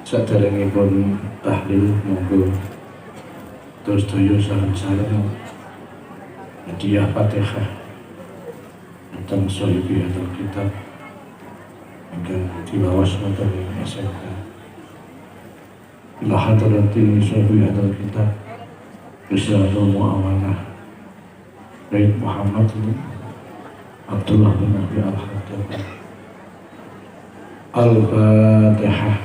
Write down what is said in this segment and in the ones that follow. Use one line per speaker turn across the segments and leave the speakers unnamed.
Saderengipun tahlil monggo terus toyo saran-saran hadiah Fatihah tentang sohibi atau kitab agar dibawas materi SMK ila hadrati sohibi atau kitab Risalatul Mu'awanah Baik Muhammad Abdullah bin Abi Al-Haddad Al-Fatihah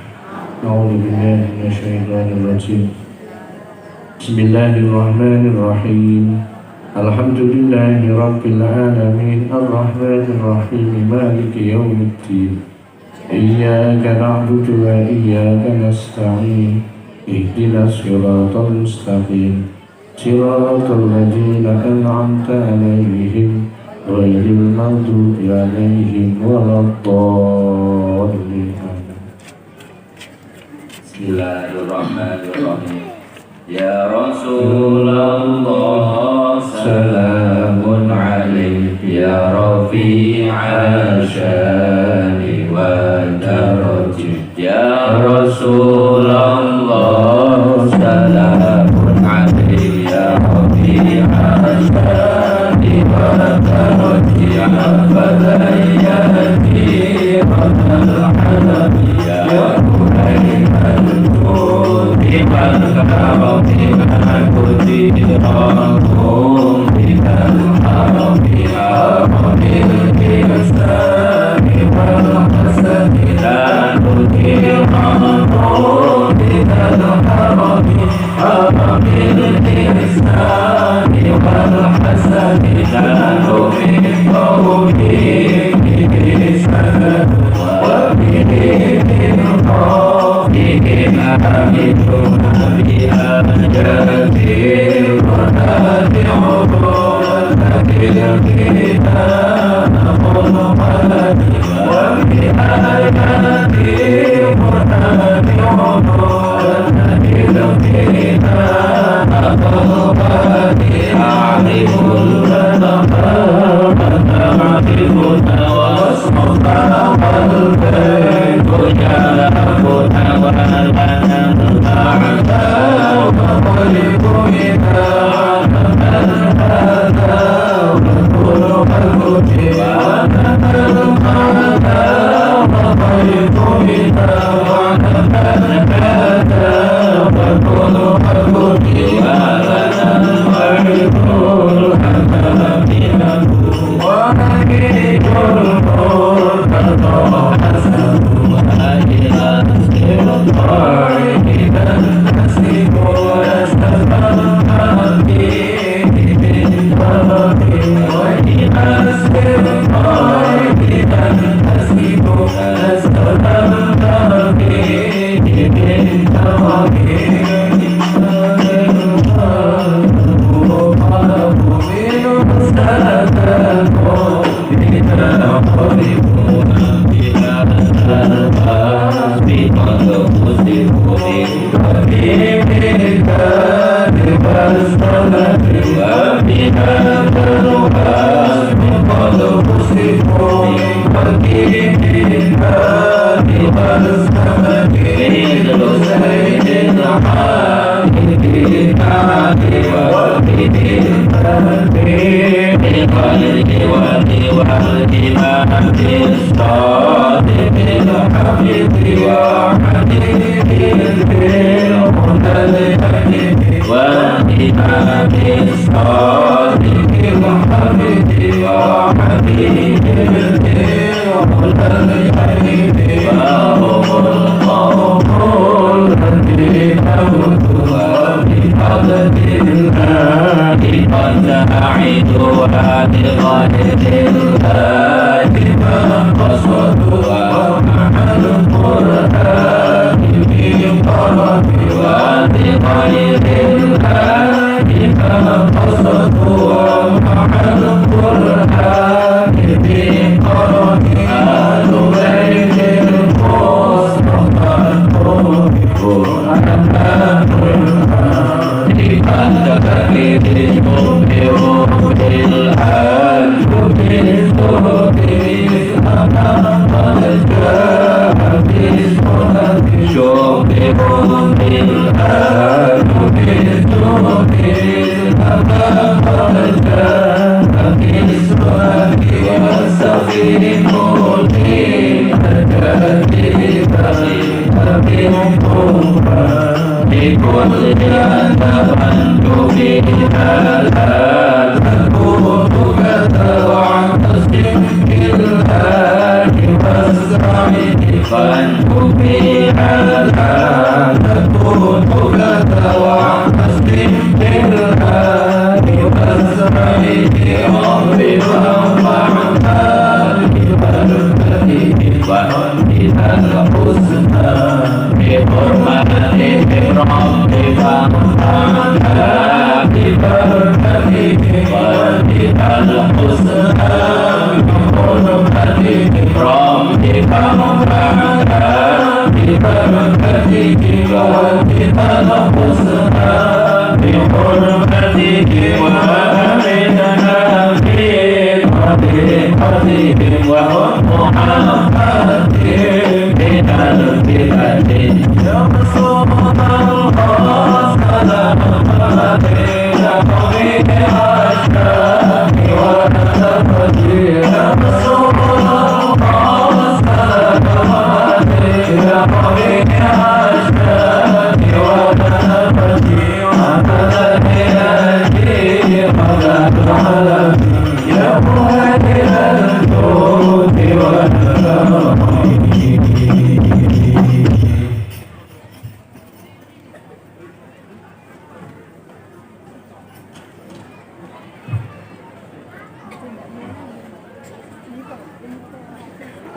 A'udzu billahi minasyaitonir rajim Bismillahirrahmanirrahim Alhamdulillahi rabbil alamin Ar-Rahmanir Rahim Maliki yaumiddin Iyyaka na'budu wa iyyaka nasta'in Ihdinas siratal mustaqim Siratal ladzina an'amta 'alaihim ghairil maghdubi 'alaihim waladdallin.
Bismillahirrahmanirrahim. Ya Rasulullah salamun alaik ya rafi'a syani wa darajih. Ya Rasulullah salamun alaik ya rafi'a syani wa darajih. Fadayyati rabbal alamin ya Iman karamati akuti rakum bikal harami amanil kirasani wal hasani lanuti rakum bikal harami amanil kirasani wal hasani lanuti rakum bikal wa bikal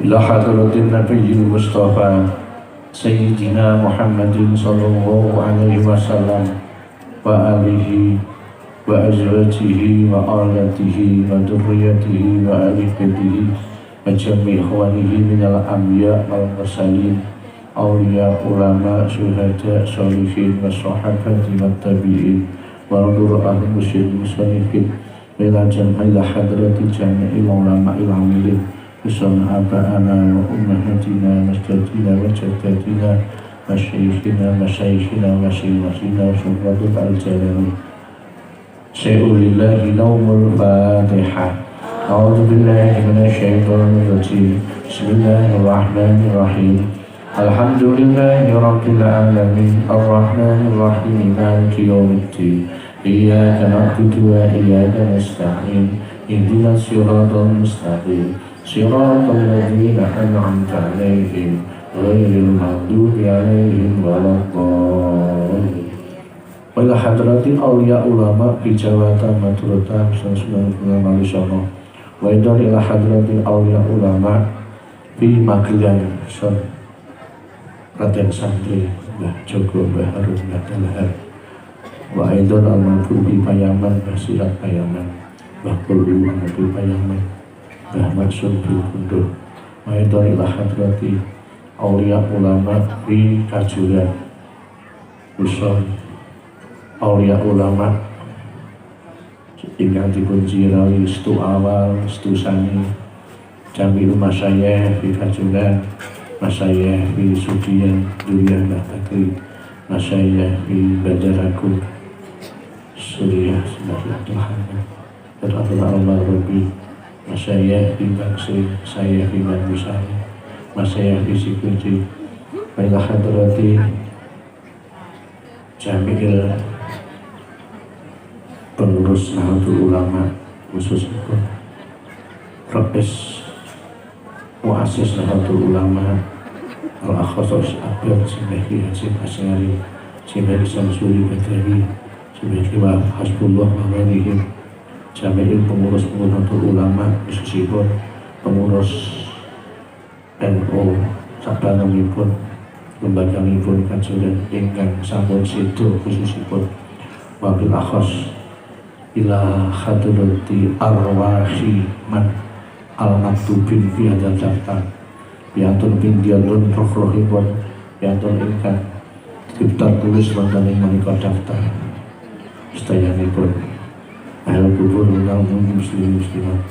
ila hadratin nabiyil mustafa sayyidina Muhammadin sallallahu alaihi wasallam wa alihi wa azwajihi wa alatihi wa dhurriyyatihi wa ahli baitihi wa jami' ikhwanihi minal anbiya wal mursalin awliya ulama syuhada sholihin wa sahabati wa tabi'in wa rudur ahli musyid musannifin ila jam'il hadrati jami'il ulama il-amilin Usul aba'ana wa ummahatina masjidina wa jaddatina masyayikhina masyayikhina masyayikhina syuhratul al-jalali syai'ulillahi naumul fatihah. A'udhu billahi minasyaitonir rajim. Bismillahirrahmanirrahim. Alhamdulillahi rabbil alamin arrahmanir rahim maliki yaumiddin iyyaka na'budu wa iyyaka nasta'in ihdinas siratal mustaqim صراط الذين أنعمت عليهم غير المغضوب عليهم ولا الضالين. Wal hadratil awliya ulama fi Jawata Madurata Sunan Malisono. Wa idon ila hadratil awliya ulama fi Magelang Son. Raden Santri Mbah Joko Mbah Harun Mbah Dalhar. Wa idon al-Manfubi Payaman Basirat Payaman Mbah Kulu Nabi Payaman Mbah Maksud Bilkunduh. Maidon ila hadrati awliya ulama fi Kajuran Uson awliya ulama ingkang dipun jirawi stu awal stu sani jami'u masyayikh fi Kajuran masyayikh fi Sudian Durian Mbah Bakri masyayikh fi Banjaragung Suriah Sembah Tuhan dan Allah Rabbi Masyayikh fi Baksri, saya fi Manusari, masyayikh fi Sikunci, ila hadrati jami'il pengurus Nahdlatul Ulama khususnya Rais Muassis Nahdlatul Ulama Al-Akhsos Abdul Simbah Haji Asyari Simbah Samsuri Badrawi Simbah Hasbullah wa Walihim Jami'il pengurus Nahdlatul Ulama khususipun pengurus NU sabangunipun lembaganipun Kajuran ingkang sampun sedo khususipun wabil akhos ila hadrati arwahi man al-maktubin fi hadzal daftar biantun pindialun roh-rohipun biantun ingkang daftar tulis wonten ing menika daftar sedayanipun ahli kubur kaum muslimin muslimat.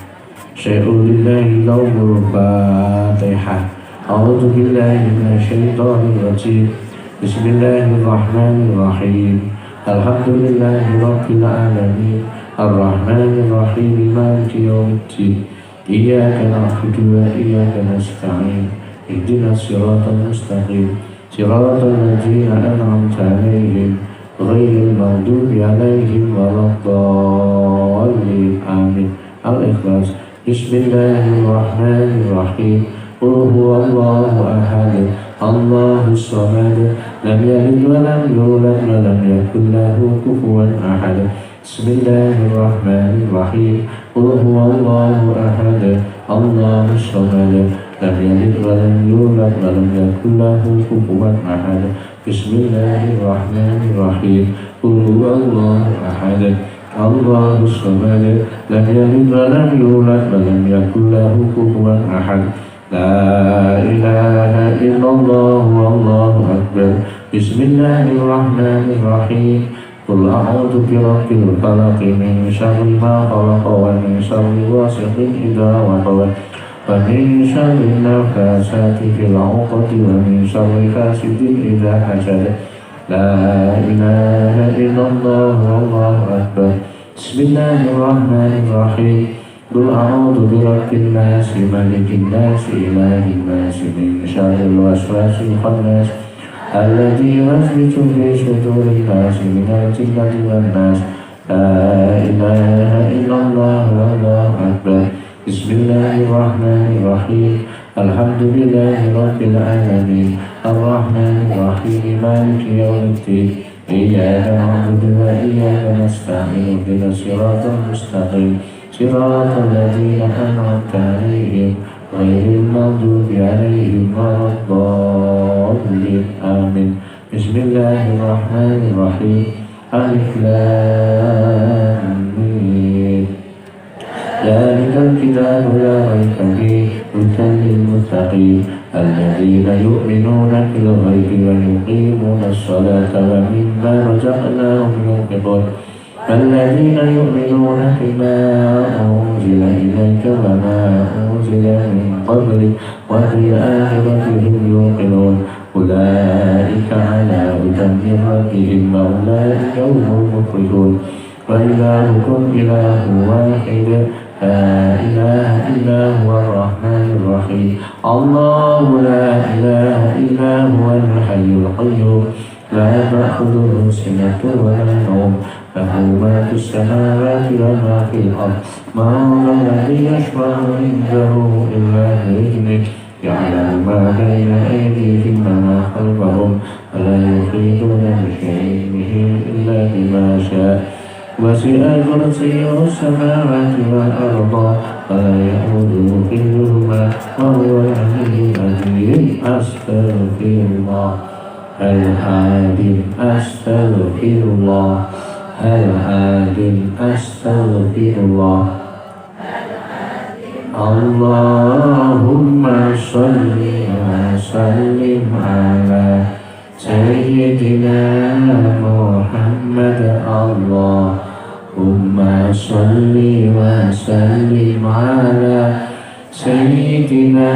Syai'ul lillahi laumul Fatihah. A'udzu billahi minasyaitonir rajim. Bismillahirrahmanirrahim. Alhamdulillahi rabbil alamin. Ar-Rahmanir Rahim. Maliki yaumiddin. Iyyaka na'budu wa iyyaka nasta'in. Ihdinas siratal mustaqim. Siratal ladzina an'amta 'alaihim ghairil maghdubi 'alaihim waladdallin. Amin. Al-Ikhlas. Bismillahirrahmanirrahim. Qul huwallahu ahad. Allahus samad. Lam yalid wa lam yulad wa lam yakul lahu kufuwan ahad. Bismillahirrahmanirrahim. Qul huwallahu ahad. Allahus samad. Lam yalid wa lam yulad wa lam yakul lahu kufuwan ahad. Bismillahirrahmanirrahim. Qul huwallahu ahad. Allahus samad. Lam yalid wa lam yulad wa lam yakul lahu kufuwan ahad. La ilaha illallah wallahu akbar. Bismillahirrahmanirrahim. Qul a'udzu birabbil falaq min syarri ma khalaq wa min syarri ghasiqin idza waqab wa min syarri naffasati fil 'uqad wa min syarri hasidin idza hasad. La ilaha illallah wallahu akbar. Bismillahirrahmanirrahim. Qul a'udzu birabbin nas, malikin nas, ilahin nas, min syarril waswasil khannas alladzi yuwaswisu fi sudurin nas minal jinnati wan nas. La ilaha illallah wallahu akbar. Bismillahirrahmanirrahim. Alhamdulillahi rabbil alamin. Ar-Rahmanir Rahim. Maliki yaumiddin. Iyyaka na'budu wa iyyaka nasta'in. Ihdinas siratal mustaqim. Siratal ladzina an'amta 'alaihim ghairil maghdubi 'alaihim waladdallin. Amin. Bismillahirrahmanirrahim. Alif Lam Mim. Dzalikal kitabu la raiba fihi hudan lil muttaqin alladzina yu'minuna bil ghaibi wa yuqimunas salata wa mimma razaqnahum yunfiqun. الذين يؤمنون بما أنزل إليك وما أنزل من قبلك وبالآخرة هم يوقنون. أولئك على هدى من ربهم وأولئك هم المفلحون. وإلهكم إله واحد لا إله إلا هو الرحمن الرحيم. الله لا إله إلا هو الحي القيوم لا تأخذه سنة ولا نوم له ما في السماوات وما في الأرض. من ذا الذي يشفع عنده إلا بإذنه يعلم ما بين أيديهم وما خلفهم ولا يحيطون بشيء إلا بما شاء. وسع كرسيه السماوات والأرض ولا يئوده حفظهما وهو العلي العظيم. أستغفر الله العظيم. أستغفر الله العظيم. أستغفر الله. اللهم صل وسلم على سيدنا محمد. اللهم صل وسلم على سيدنا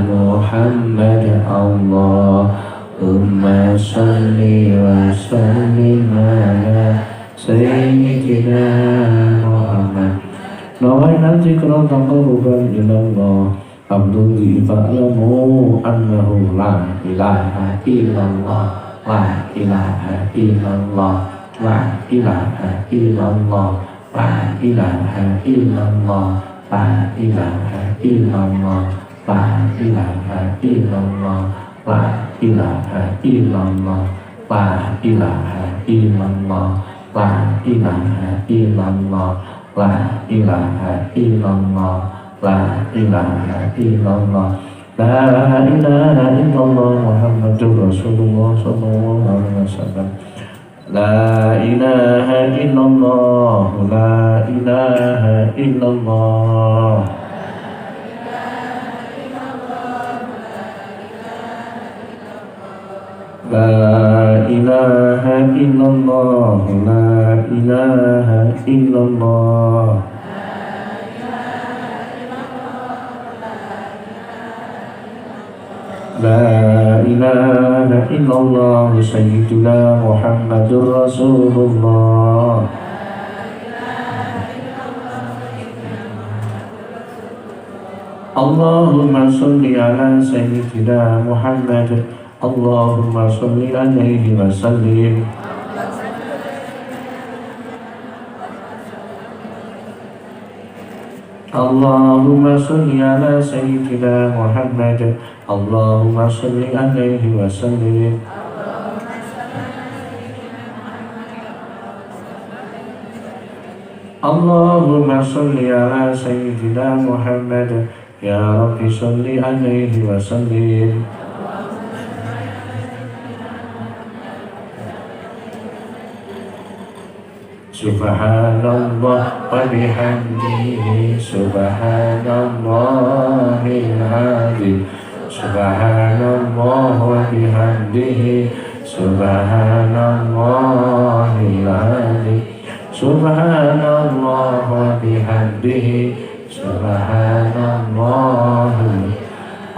محمد. اللهم صل وسلم على سيدنا محمد. نوينا ذكرا تقربا إلى الله. Abdulli fa'lamu annahu la ilaha illallah. La ilaha illallah. La ilaha illallah. La ilaha illallah. La ilaha illallah. La ilaha illallah. La ilaha illallah. La ilaha illallah. La ilaha illallah. La ilaha illallah. La ilaha illallah. La ilaha illallah Muhammadur Rasulullah sallallahu alaihi wasallam. La ilaha illallah. La ilaha illallah. La ilaha illallah. La ilaha illallah. La ilaha illallah Sayyidina Muhammadur Rasulullah. Allahumma salli ala Sayyidina Muhammad. Allahumma salli alaihi wa sallim. Allahumma salli ala Sayyidina Muhammad. Allahumma salli alaihi wa sallim. Allahumma salli ala Sayyidina Muhammad. Ya Rabbi salli alaihi wa sallim. Subhanallah wa bihamdihi, subhanallahil azim. Subhanallah wa bihamdihi, subhanallahil azim. Subhanallah wa bihamdihi, subhanallahil.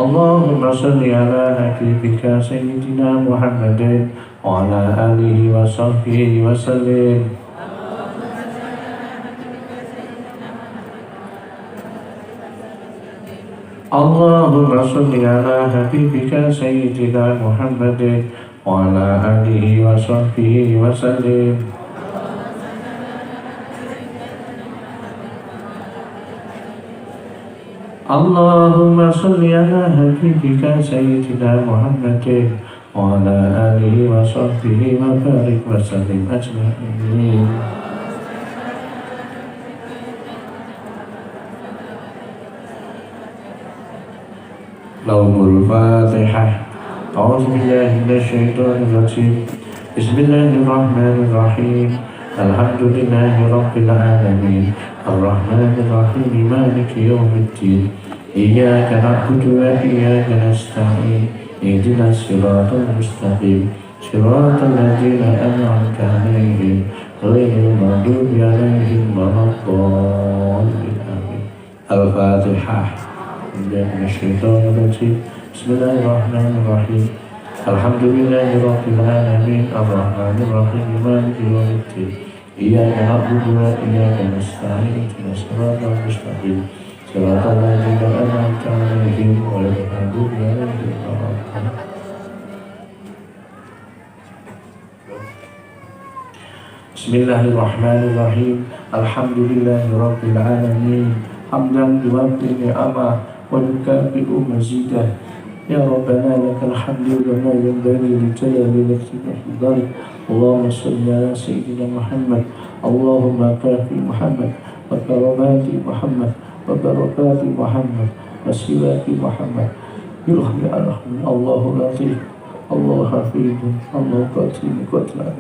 Allahumma salli ala habibika Sayyidina Muhammadin wa ala alihi wa sahbihi wa sallim. Allahumma salli ala habibika Sayyidina Muhammadin wa ala alihi wa sahbihi wa sallim. Allahumma salli ala habibika Sayyidina Muhammadin wa ala alihi wa sahbihi wa barik wa sallim ajma'in. Laumul Fatihah. A'udzu billahi minasyaitonir rajim. Bismillahirrahmanirrahim. Alhamdulillahi rabbil alamin. Arrahmanir rahim. Maliki yaumiddin. Iyyaka na'budu wa iyyaka nasta'in. Ihdinas siratal mustaqim. Siratal ladzina an'amta 'alaihim ghairil maghdubi 'alaihim waladdallin. Al-Fatihah. Bismillahirrahmanirrahim. Alhamdulillahi rabbil alamin. Arrahmanir rahim. Maliki yaumiddin. Iyyaka na'budu wa iyyaka nasta'in. Ihdinas siratal mustaqim. Siratal ladzina an'amta 'alaihim ghairil maghdubi 'alaihim waladdallin. Bismillahirrahmanirrahim. Alhamdulillahi rabbil alamin. Hamdan yuwaffi ni'amah wa yukafi'u mazidah. Ya Rabbana lakal hamdu kama yanbaghi li jalali wajhika wa dhalik. Allahumma salli ala Sayyidina Muhammad. Allahumma kafi Muhammad wa karamati Muhammad wa barakati Muhammad wa silati Muhammad. Bilhamdi al-rahman. Allahu latif, Allahu hafidun, Allahu qatim qatlan.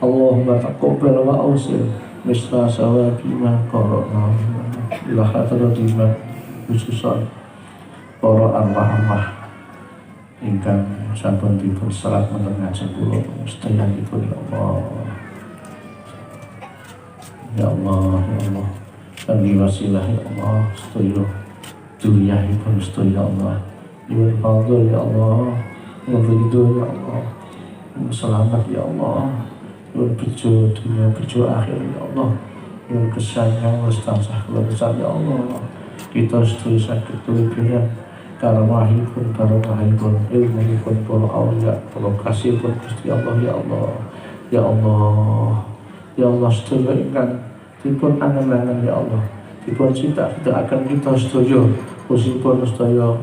Allahumma taqabbal wa awsil misla sawabi ma qara'na ila hadratina khususan para arwah-arwah ingkang sampun dipun salat wonten ngajeng kula sedaya-sedaya ya Allah. Ya Allah, ya Allah. Kami wasilah ya Allah, sedaya duriyahipun sedaya ya Allah. Nyuwun fadhil ya Allah, nyuwun ridho ya Allah. Selamat ya Allah. Nyuwun bejo dunia bejo akhir ya Allah. Nyuwun kesayangan tansah kula besar ya Allah. Kita sedaya saged tulibiran karamahipun ilmuhipun para awliya, para kasihipun Gusti Allah ya Allah. Ya Allah, ya Allah, sedaya ingkang dipun angen-angen ya Allah, dipun cita-citaaken kita sedaya khususipun sedaya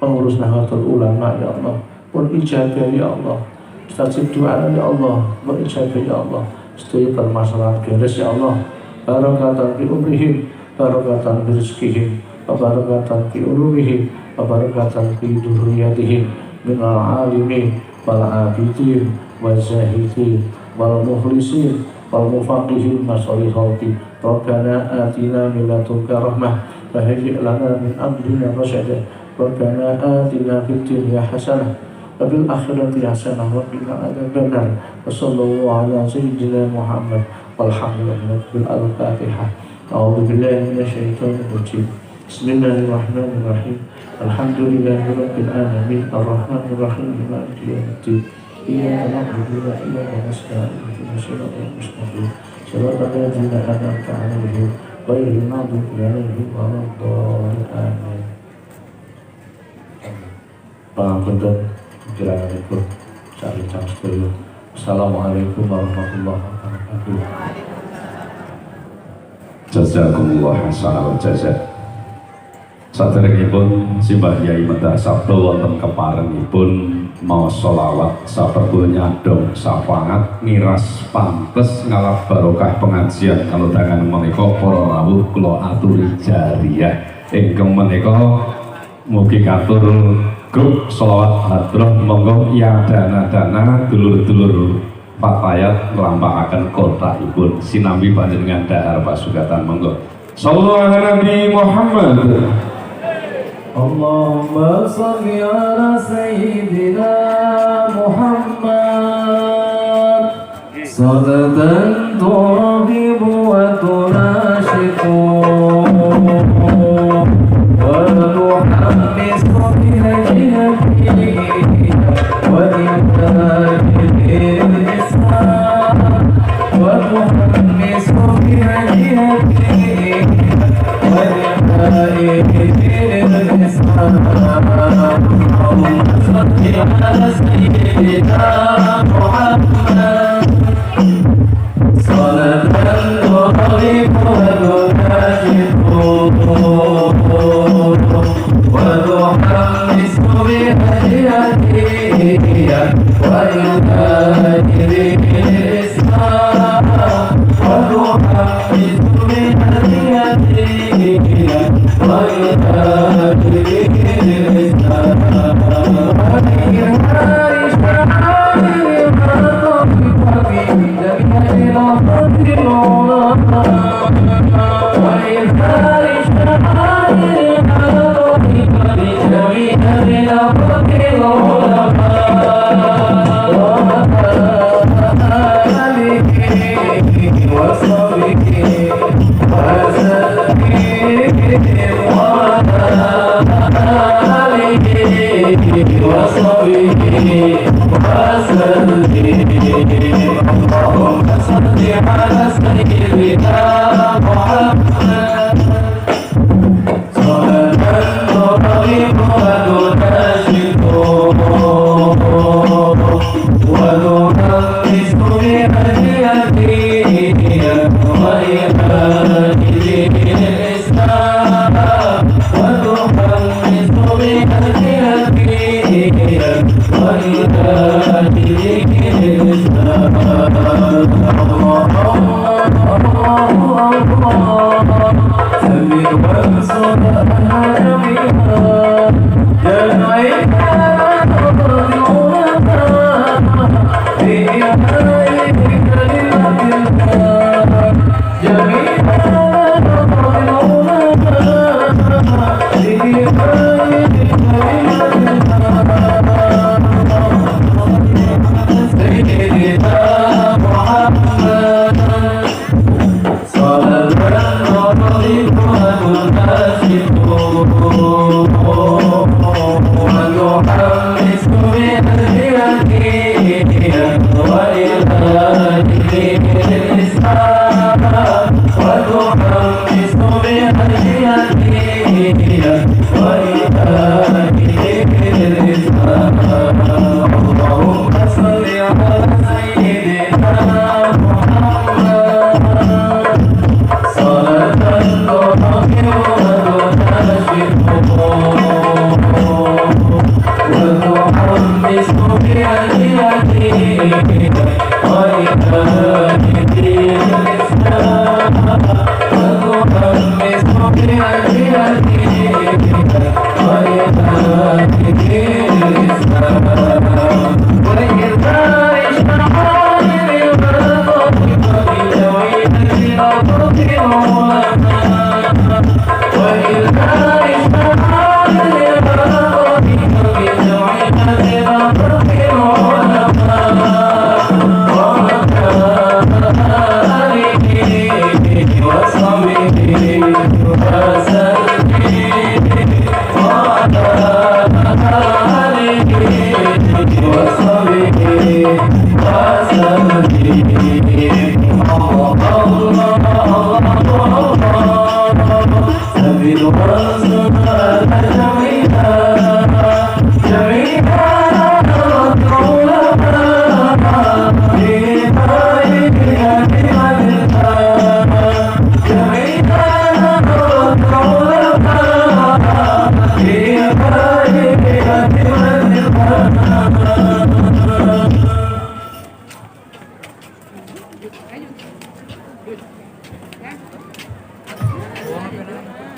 pengurus Nahdlatul Ulama ya Allah, pun ijabah ya Allah, mustajib doa ya Allah, pun ijabah ya Allah, sedaya permasalahan beres ya Allah. Barakatan fi umrihim, barakatan fi rizqihim, barakatan fi ulumihim, barakatan fi dzurriyyatihim minal alimin wal abidin wal zahidin wal mukhlisin wal mufaqihin masalih khalqi. Rabbana atina min ladunka rahmah wa hayyi' lana min amrina rasyada. Rabbana atina fid dunya hasanah wa fil akhirati hasanah wa qina adzabannar. Wa sallallahu ala sayyidina Muhammad walhamdulillah bil al-fatihah. A'udzu billahi minasyaitonir rajim. Bismillahirrahmanirrahim. Alhamdulillahirabbil alamin arrahmanir rahim maliki yaumiddin. Iyyaka na'budu wa iyyaka nasta'in ihdinas siratal mustaqim siratal ladzina an'amta 'alaihim ghairil maghdubi 'alaihim waladdallin. Pangapunten kirangipun sareng sedaya. Assalamualaikum warahmatullahi wabarakatuh.
Jazakumullah hasanal jazaa. Saderengipun simbah Yai Medah sabda wonten keparengipun maos sholawat saperlu nyadong syafaat miras pantes ngalap barokah pengajian kalodhangan menika para rawuh kula aturi jariyah ingkang menika mugi katur grup sholawat hadroh monggo ya dana dulur-dulur Fatayat nglampakaken kotakipun sinambi panjenengan dahar pasugatan monggo. Sallallahu ala Nabi Muhammad.
Allahumma salli ala Sayyidina Muhammad salatan turabibu wa tunashiku wa nuhammisu bihajihati wa intajil islam wa nuhammisu bihajihati wa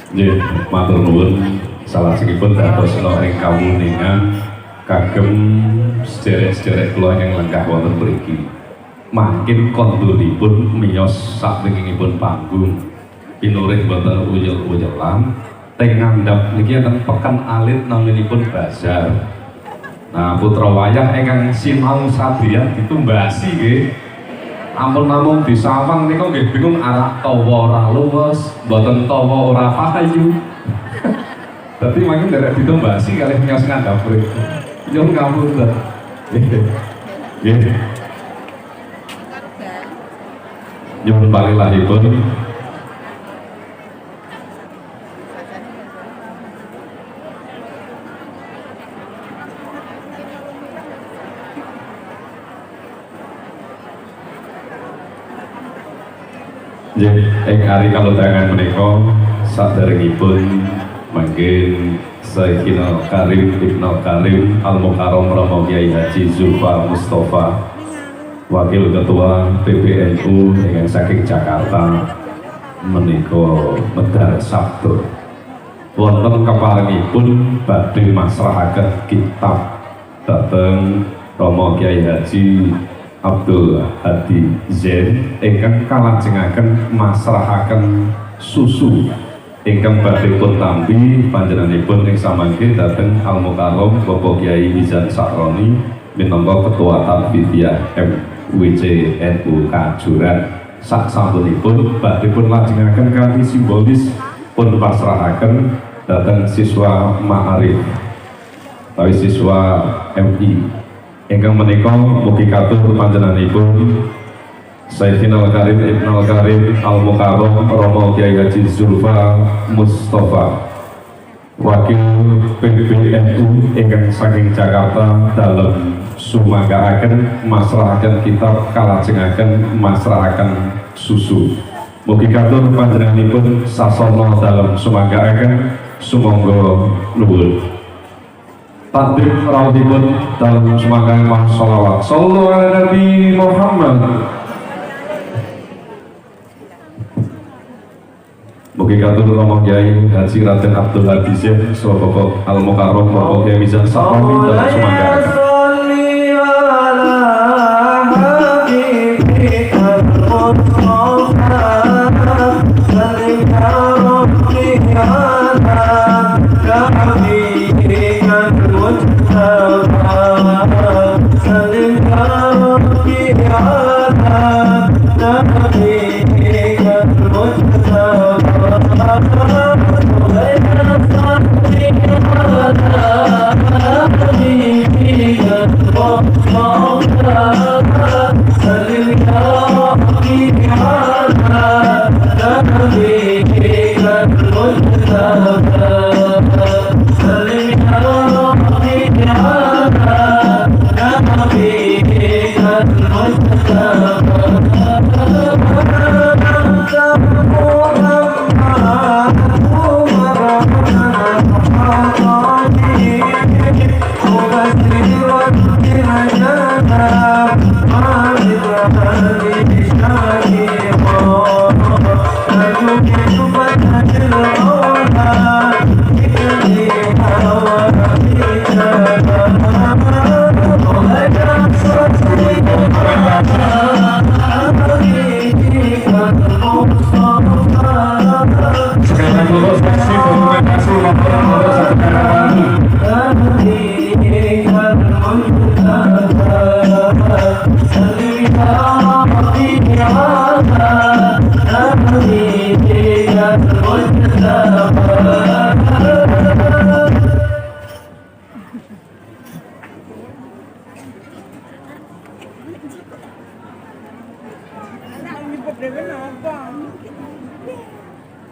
Nggih, matur nuwun salajengipun dados ing kawuningan kagem sederek-sederek kula yang lenggah wonten mriki. Makin kondunipun miyos sakwingipun panggung pinurih boten uyel-uyelan teng ngandhap niki enten pekan alit naminipun bazar. Nah, putra wayah ingkang sinau sadaya ditumbasi nggih. Ampun namung disawang nika nggih bingung arah tawa ora luwes, mboten tawa ora payu. Dadi mangke nderek ditumbasi kalih miyos ngandhap mriku. Nyuwun ngapunten. Nggih. Nyuwun palilahipun. Ing ari kalodhangan menika saderengipun mangkin Sayyidina Karim Ibnu Karim Al-Mukarram Romo Kiai Haji Zulfa Mustafa Wakil Ketua PBNU yang saking Jakarta menika medhar sabda wonten keparengipun badhe masrahaken kitab dhateng Romo Kiai Haji Abdul Hadi Zain ingkang kalajengaken masrahaken susu ingkang badhe pun tampi panjenenganipun ing samangke dhateng Al-Mukarram Bapak Kiai Izan Sakroni minangka Ketua Tarbiyah MWC NU Kajuran. Sak sampunipun badhe pun lajengaken kanthi simbolis pun pasrahaken dhateng siswa Ma'arif utawi siswa MI ingkang menika mugi katur panjenenganipun Sayyidina Karim Ibnu Karim Al-Mukarram Romo Kiai Haji Zulfa Mustafa Wakil PBNU ingkang saking Jakarta dalem sumanggaaken masrahaken kitab kalajengaken masrahaken susu. Mugi katur panjenenganipun sasana dalem sumanggaaken sumangga nuwun. Takdim rawatipun dalam semangkaan sholawat sallallahu ala Nabi Muhammad. Mugi katur Romo Kiai Haji Raden Abdul Hadi Zain saha Bapak Al-Mukarram Bapak Kiai Mizan Sakroni dalam semangkaan.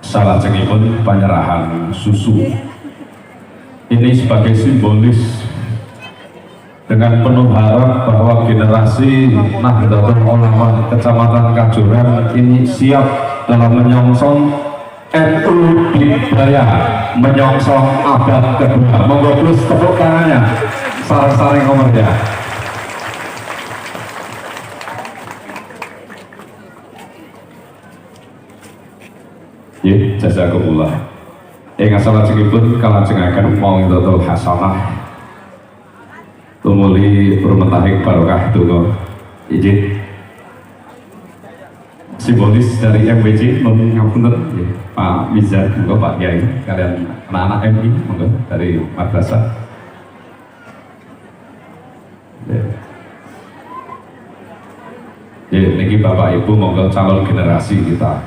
Salajengipun penyerahan susu ini sebagai simbolis dengan penuh harap bahwa generasi Nahdlatul Ulama Kecamatan Kajuran ini siap dalam menyongsong NU Bidaya, menyongsong abad kedua. Monggo plus tepuk tangannya sarang-sarang komernya. Jazakumullah. salajengipun kalajengaken mauidhatul hasanah tumuli rumetahing barokah donga izin simbolis dari MWC mohon ngapunten nggih Pak Mizan monggo Pak Kiai kalian anak-anak MI monggo dari madrasah. Ya, niki Bapak Ibu monggo calon generasi kita.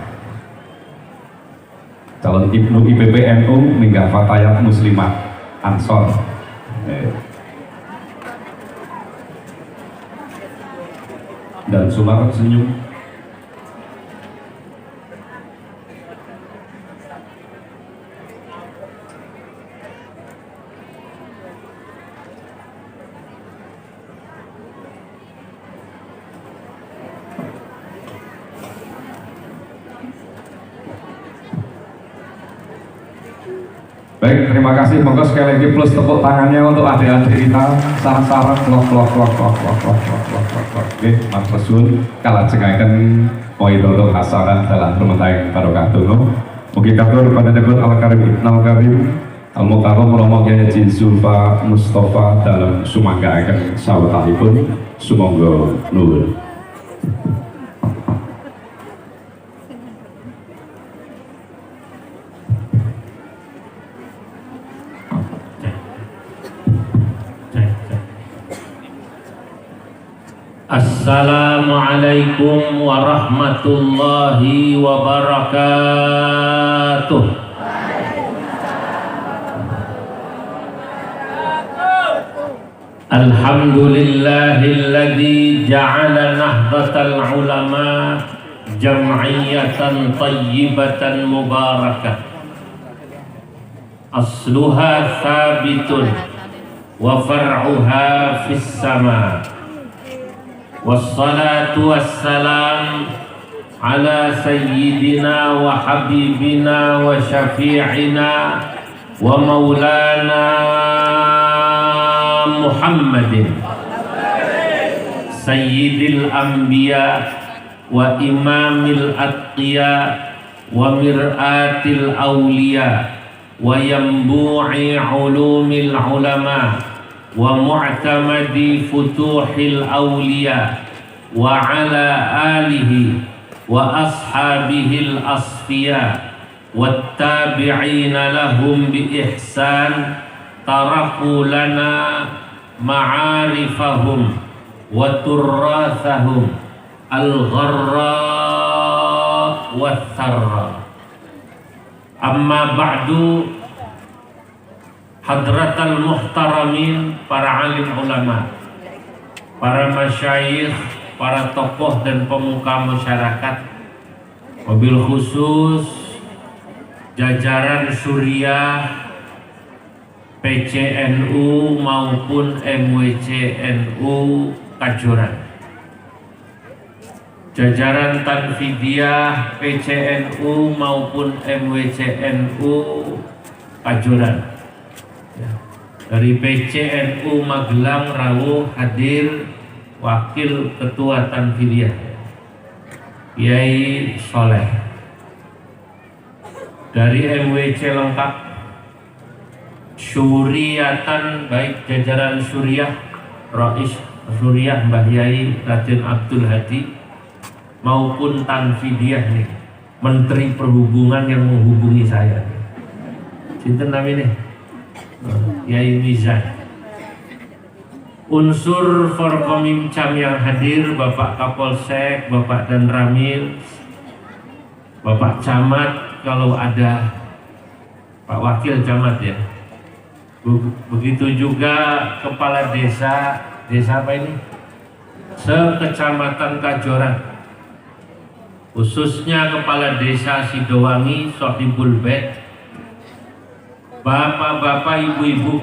Calon Ibnu IPPNU minggah Fatayat Muslimat Ansor. Dan Sular senyum. Baik, terima kasih. Monggo sekali lagi plus tepuk tangannya untuk adik-adik kita. Sarang-sarang, Oke, Mas Rasul, kalajengaken mauidhatul hasanah dalam rumetahing barokah donga. Mugi katur panjenengan Al-Karim Ibnul Karim Al-Mukarram Romo Kyai Haji Zulfa Mustafa dalam sumanggaaken sawetahipun sumangga nuwun.
Assalamualaikum warahmatullahi wabarakatuh. Alhamdulillahilladzi ja'ala nahdlatal ulama jam'iyatan tayyibatan mubarakah. Asluha thabitun wa far'uha fis sama. Wassalatu wassalam ala sayyidina wa habibina wa syafi'ina wa maulana Muhammadin sayyidil anbiya wa imamil atqiya wa mir'atil awliya wa yambu'i ulumil ulama wa mu'tamadi futuhil awliya wa ala alihi wa ashabihil asfiya wattabi'ina lahum bi ihsan taraku lana ma'arifahum wa turrathahum al-gharra wa tharra. Amma ba'du, hadratal muhtaramin, para alim ulama, para masyayikh, para tokoh dan pemuka masyarakat, wabil khusus jajaran Suriah, PCNU maupun MWCNU Kajoran, jajaran Tanfidiyah PCNU maupun MWCNU Kajoran. Dari PCNU Magelang Rawuh hadir Wakil Ketua Tanfidiyah Kiai Soleh. Dari MWC lengkap Syuriatan, baik jajaran Suriah, Rais Suriah Mbah Yai Raden Abdul Hadi maupun Tanfidiyah nih, Menteri Perhubungan yang menghubungi saya. Sinten namanya? Yai Mizan. Unsur Forkomimcam yang hadir, Bapak Kapolsek, Bapak Dan Ramil, Bapak Camat, kalau ada Pak Wakil Camat ya. Begitu juga Kepala Desa, desa apa ini? Se-Kecamatan Kajoran. Khususnya Kepala Desa Sidowangi, Sohibul Bed, Bapak-bapak, ibu-ibu,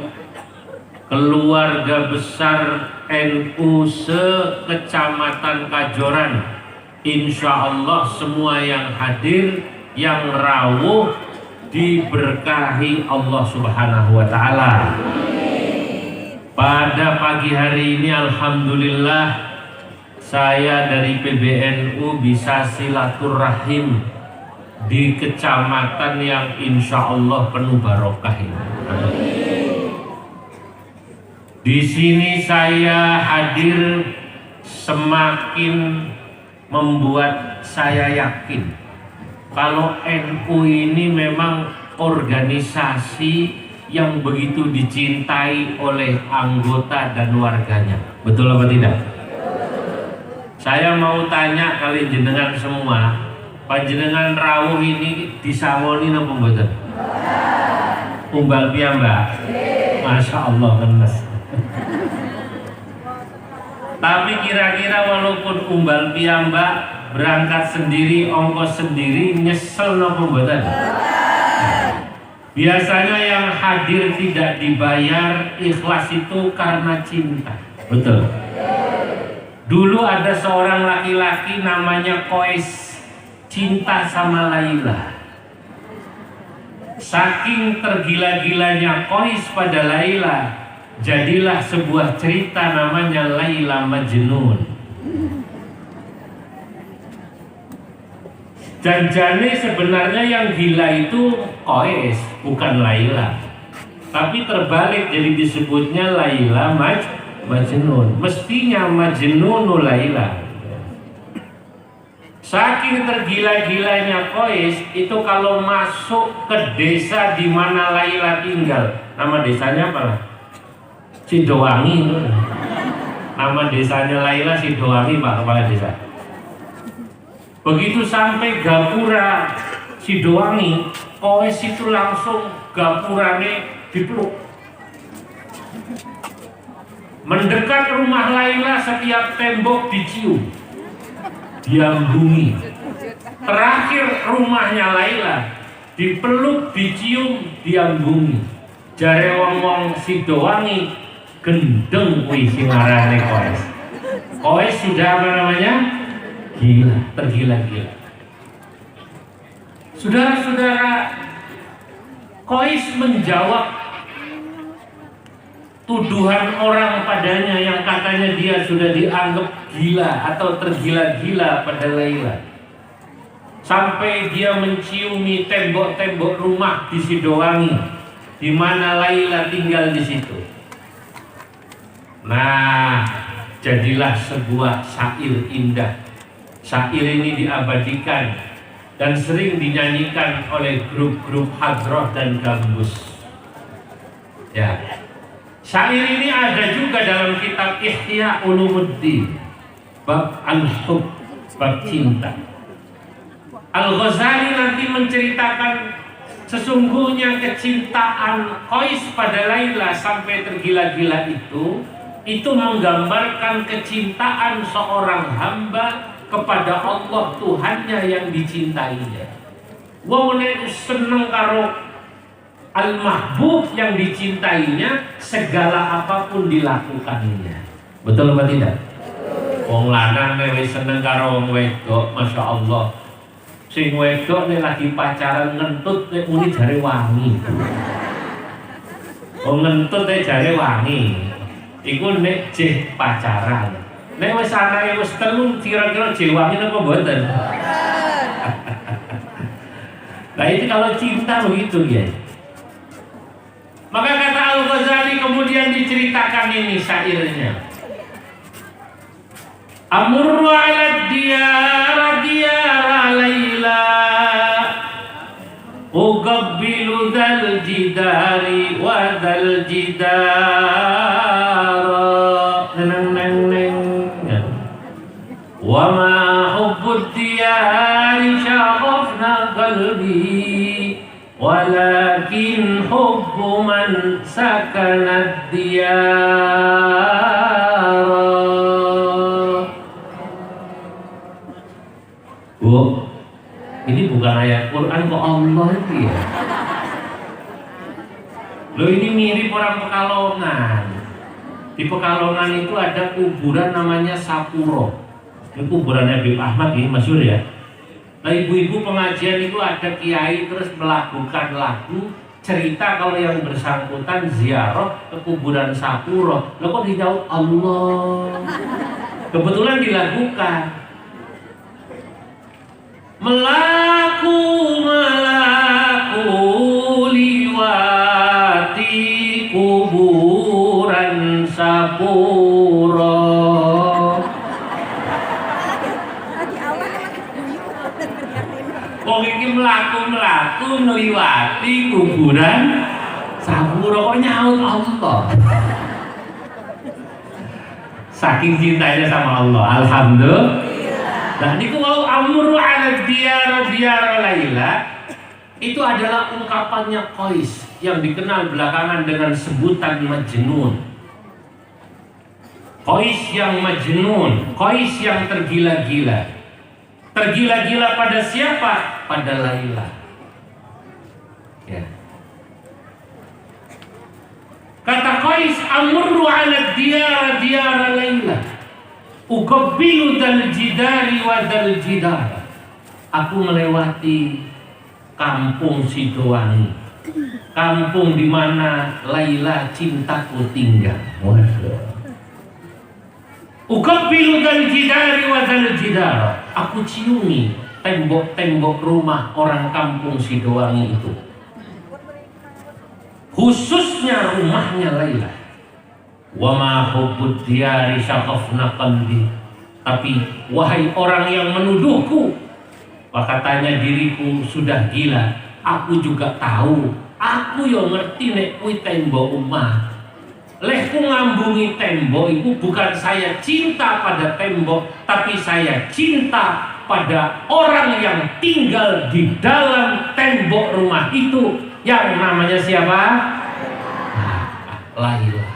keluarga besar NU se-Kecamatan Kajoran, insya Allah semua yang hadir, yang rawuh, diberkahi Allah Subhanahu wa Ta'ala. Pada pagi hari ini alhamdulillah saya dari PBNU bisa silaturahim di kecamatan yang insya Allah penuh barokah ini. Di sini saya hadir semakin membuat saya yakin kalau NU ini memang organisasi yang begitu dicintai oleh anggota dan warganya. Betul apa tidak? Saya mau tanya kali jenengan semua, panjenengan rawuh ini disangoni napa mboten? Umbal piyambak. Masya Allah kenes. Tapi kira-kira walaupun umbal piyambak, berangkat sendiri, ongkos sendiri, nyesel napa mboten? Biasanya yang hadir tidak dibayar, ikhlas itu karena cinta. Betul. Dulu ada seorang laki-laki namanya Qais, cinta sama Laila. Saking tergila-gilanya Qais pada Laila, jadilah sebuah cerita namanya Laila Majnun. Janjane sebenarnya yang gila itu Qais, bukan Laila. Tapi terbalik jadi disebutnya Laila Majnun. Mestinya Majnunu Laila. Saking tergila-gilanya Qais itu kalau masuk ke desa di mana Laila tinggal, nama desanya apa? Sidowangi. Nama desanya Laila Sidowangi, Pak Kepala Desa. Begitu sampai gapura Sidowangi, Qais itu langsung gapurane dipeluk. Mendekat rumah Laila, setiap tembok dicium, diambungi. Terakhir rumahnya Laila, dipeluk, dicium, diambungi. Jare wong-wong Sidowangi, gendeng kuwi sing arane Qais. Qais sudah apa namanya? Gila, tergila-gila. Saudara-saudara, Qais menjawab tuduhan orang padanya yang katanya dia sudah dianggap gila atau tergila-gila pada Laila. Sampai dia menciumi tembok-tembok rumah di Sidowangi, di mana Laila tinggal di situ. Nah, jadilah sebuah syair indah. Syair ini diabadikan dan sering dinyanyikan oleh grup-grup hadroh dan gambus. Ya, syair ini ada juga dalam kitab Ihya Ulumuddin, bab al-hub, bab cinta. Al-Ghazali nanti menceritakan sesungguhnya kecintaan Qais pada Laila sampai tergila-gila itu menggambarkan kecintaan seorang hamba kepada Allah Tuhannya yang dicintainya. Wong nek seneng karo al-mahbub yang dicintainya, segala apapun dilakukannya. Betul apa tidak? Wong lanang nek wis seneng karo wong wedok, Masya Allah. Sing wedok nek lagi pacaran ngentut nek muni jare wangi. Wong ngentut nek jare wangi. Iku nek jeh pacaran. Nek wis anake wis telu kira-kira jewangi apa mboten? Nah itu kalau cinta begitu ya. Maka kata Al-Ghazali kemudian diceritakan ini syairnya. Amurru ala diyara diyara Laila, uqabbilu dal jidari wa dal jidara. Neng neng neng. Wa ma hubbud diyari syagafna qalbi, walakin hubbu man sakanad diyara. Bu, ini bukan ayat Quran kok Allah itu ya. Loh ini mirip orang Pekalongan. Di Pekalongan itu ada kuburan namanya Sapuro. Ini kuburannya Habib Ahmad ini masyhur ya. Nah ibu-ibu pengajian itu ada kiai terus melakukan lagu cerita kalau yang bersangkutan ziarah ke kuburan Sapuro. Loh kok dijawab Allah? Kebetulan dilakukan. melaku liwati kuburan sapuro. Wong iki mlaku-mlaku ngliwati kuburan sapuro kok nyaut Allah. Saking cintanya sama Allah, alhamdulillah. Nah, niku mau amru ala diyara Laila itu adalah ungkapannya Qais yang dikenal belakangan dengan sebutan Majnun. Qais yang Majnun, Qais yang tergila-gila. Tergila-gila pada siapa? Pada Laila. Ya. Kata Qais, amru ala diyara Laila. Uqabbilu dal jidari wa dal jidar. Aku melewati kampung Sidowangi, kampung di mana Laila cintaku tinggal. Uqabbilu dal jidari wa dal jidar. Aku ciumi tembok-tembok rumah orang kampung Sidowangi itu, khususnya rumahnya Laila. Wa ma hubbud diyari syaqafna qalbi. Tapi wahai orang yang menuduhku, katanya diriku sudah gila, aku juga tahu, aku yang ngerti nek kuwi tembok omah. Lehku ngambungi tembok itu bukan saya cinta pada tembok, tapi saya cinta pada orang yang tinggal di dalam tembok rumah itu, yang namanya siapa? Laila.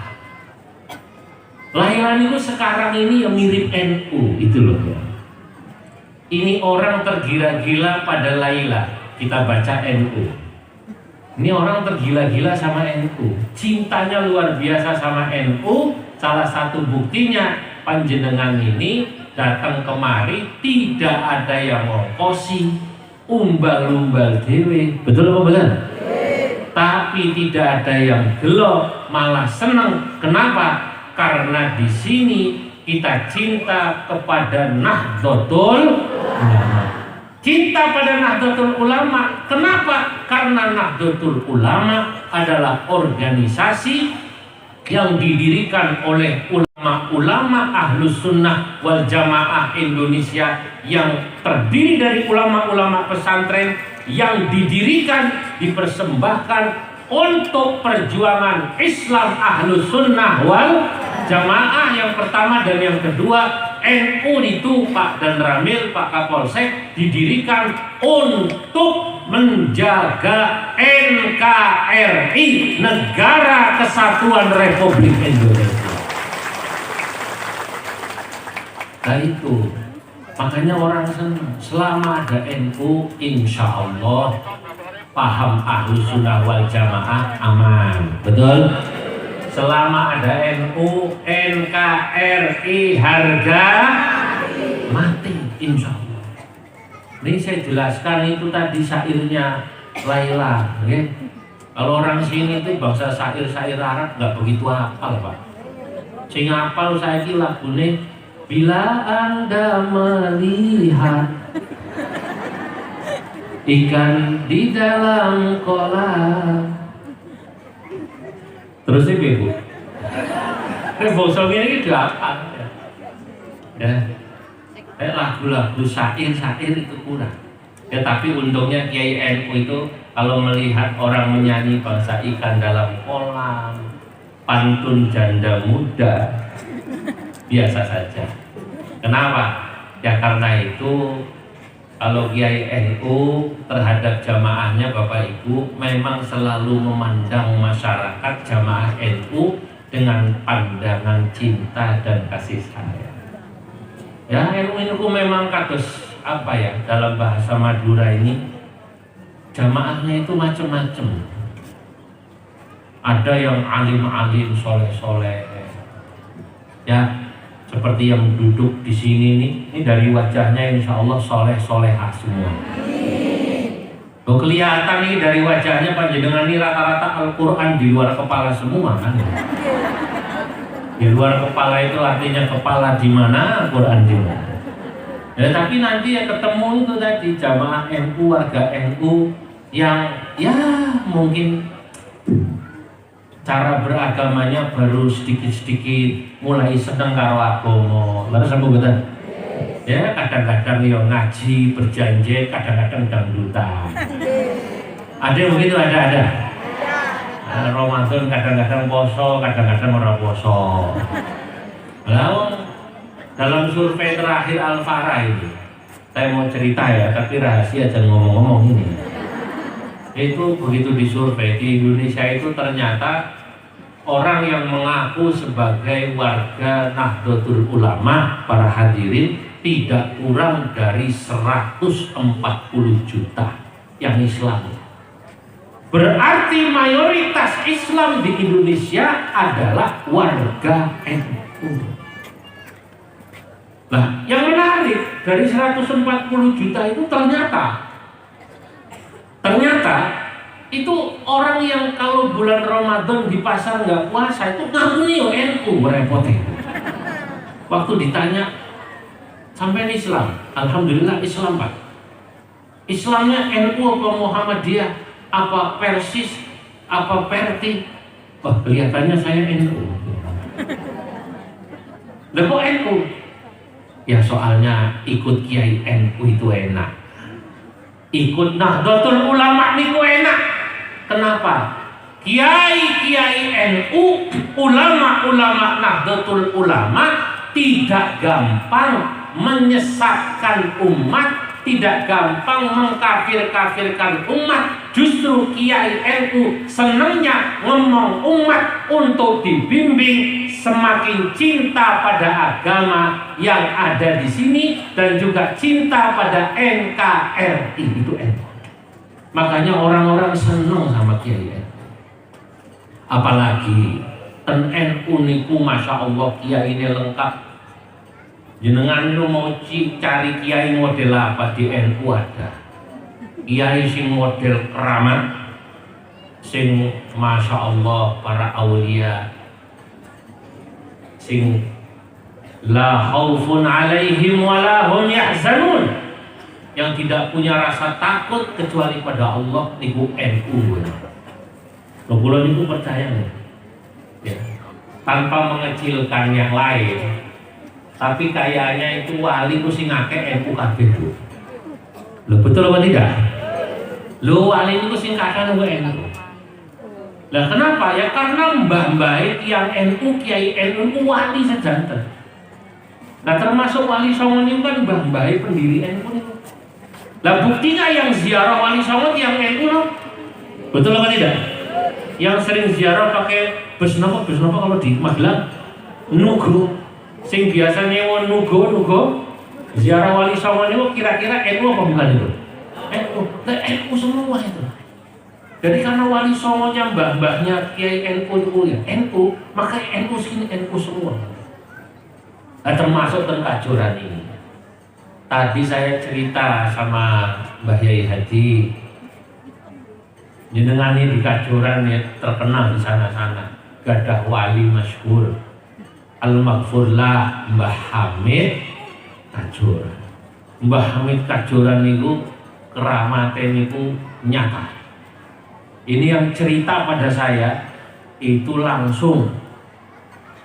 Laila itu sekarang ini yang mirip NU itu loh ya. Ini orang tergila-gila pada Laila, kita baca NU. Ini orang tergila-gila sama NU, cintanya luar biasa sama NU. Salah satu buktinya panjenengan ini datang kemari tidak ada yang ngongkosi, umbal-umbal dewe, betul apa benar? Tapi tidak ada yang gelo, malah seneng. Kenapa? Karena di sini kita cinta kepada Nahdlatul Ulama. Cinta pada Nahdlatul Ulama. Kenapa? Karena Nahdlatul Ulama adalah organisasi yang didirikan oleh ulama-ulama Ahlus Sunnah wal Jamaah Indonesia, yang terdiri dari ulama-ulama pesantren yang didirikan, dipersembahkan untuk perjuangan Islam Ahlus Sunnah wal Jamaah yang pertama, dan yang kedua NU itu Pak Dan Ramil, Pak Kapolsek didirikan untuk menjaga NKRI, Negara Kesatuan Republik Indonesia. Nah itu makanya orang senang selama ada NU, insya Allah paham Ahlus Sunnah wal Jamaah aman, betul? Selama ada NU, NKRI harga mati, insya Allah. Ini saya jelaskan itu tadi syairnya Laila, okay? Kalau orang sini itu bangsa syair-syair Arab nggak begitu hafal, Pak. Sing hafal saya ini lagune, bila Anda melihat ikan di dalam kolam. Terus ini Bu, bosongnya ini udah apa? Ya, lagu-lagu syair-syair itu kurang. Ya, tapi untungnya Kiai NU itu kalau melihat orang menyanyi bangsa ikan dalam kolam, pantun janda muda, biasa saja. Kenapa? Ya karena itu kalau Kiai NU terhadap jamaahnya Bapak Ibu memang selalu memandang masyarakat jamaah NU dengan pandangan cinta dan kasih sayang. Ya NU itu memang kados apa ya, dalam bahasa Madura ini jamaahnya itu macam-macam. Ada yang alim-alim, soleh-soleh, ya. Seperti yang duduk di sini nih, ini dari wajahnya insya Allah soleh-solehah semua. Tuh kelihatan nih dari wajahnya panjenengan ini rata-rata Al-Quran di luar kepala semua kan? Di luar kepala itu artinya kepala di mana, Al-Quran di mana. Ya, tapi nanti ya ketemu itu tadi jamaah NU, warga NU yang ya mungkin cara beragamanya baru sedikit-sedikit mulai seneng karo agama. Lalu sama betul. Ya kadang-kadang yang ngaji berjanji, kadang-kadang dangdutan. Ada yang begitu, ada. Ramadan kadang-kadang poso, kadang-kadang ora poso. Lalu dalam survei terakhir Al-Farah itu, saya mau cerita ya, tapi rahasia jangan ngomong-ngomong ini. Itu begitu disurvei di Indonesia itu ternyata orang yang mengaku sebagai warga Nahdlatul Ulama, para hadirin, tidak kurang dari 140 juta yang Islam. Berarti mayoritas Islam di Indonesia adalah warga NU. Nah, yang menarik dari 140 juta itu ternyata itu orang yang kalau bulan Ramadan di pasar nggak puasa itu ngaku NU, merepotkan. Waktu ditanya sampai Islam, alhamdulillah Islam Pak. Islamnya NU apa Muhammadiyah, apa Persis, apa Perti? Oh, kelihatannya saya NU. Lah kok NU? Ya soalnya ikut Kiai NU itu enak, ikut Nahdlatul Ulama niku enak. Kenapa? Kiai NU, ulama-ulama Nahdlatul Ulama tidak gampang menyesatkan umat, tidak gampang mengkafir-kafirkan umat. Justru Kiai NU senangnya ngomong umat untuk dibimbing semakin cinta pada agama yang ada di sini dan juga cinta pada NKRI itu NU. Makanya orang-orang senang sama Kiai NU. Apalagi ten NU niku masya Allah Kiai ini lengkap. Jenengan lu mau cari Kiai model apa di NU ada. Kiai sing model keramat, sing masya Allah para aulia, sing la khaufun alaihim wala hum yahzanun, yang tidak punya rasa takut kecuali pada Allah niku NU. Loh kula niku percaya nih. Ya. Tanpa mengecilkan yang lain, tapi kayaknya itu wali ku sing akeh NU kabeh. Loh betul apa tidak? Loh wali itu sing kakak nunggu NU. Lah kenapa? Ya karena mbah-mbah yang NU, Kiai NU itu wali sejanten. Nah termasuk wali Songo ini kan mbah-mbah pendiri NU itu. Lah buktinya yang ziarah wali Songo yang NU loh. Betul apa tidak? Yang sering ziarah pakai bus nopo kalau di Magelang Nugo. Sing biasa nyewa Nugo ziarah wali Songo itu kira-kira NU apa bukan itu? NU semua itu. Jadi karena wali songonya mbah-mbahnya Kiai NU itu ya NU, maka NU sini NU semua. Nah, termasuk Kajoran ini. Tadi saya cerita sama Mbah Yai Haji, jenengan ini di Kajoran ya terkenal di sana-sana. Gadah wali masyhur, Al-Maghfurlah Mbah Hamid Kajoran. Mbah Hamid Kajoran itu keramatnya itu nyata. Ini yang cerita pada saya itu langsung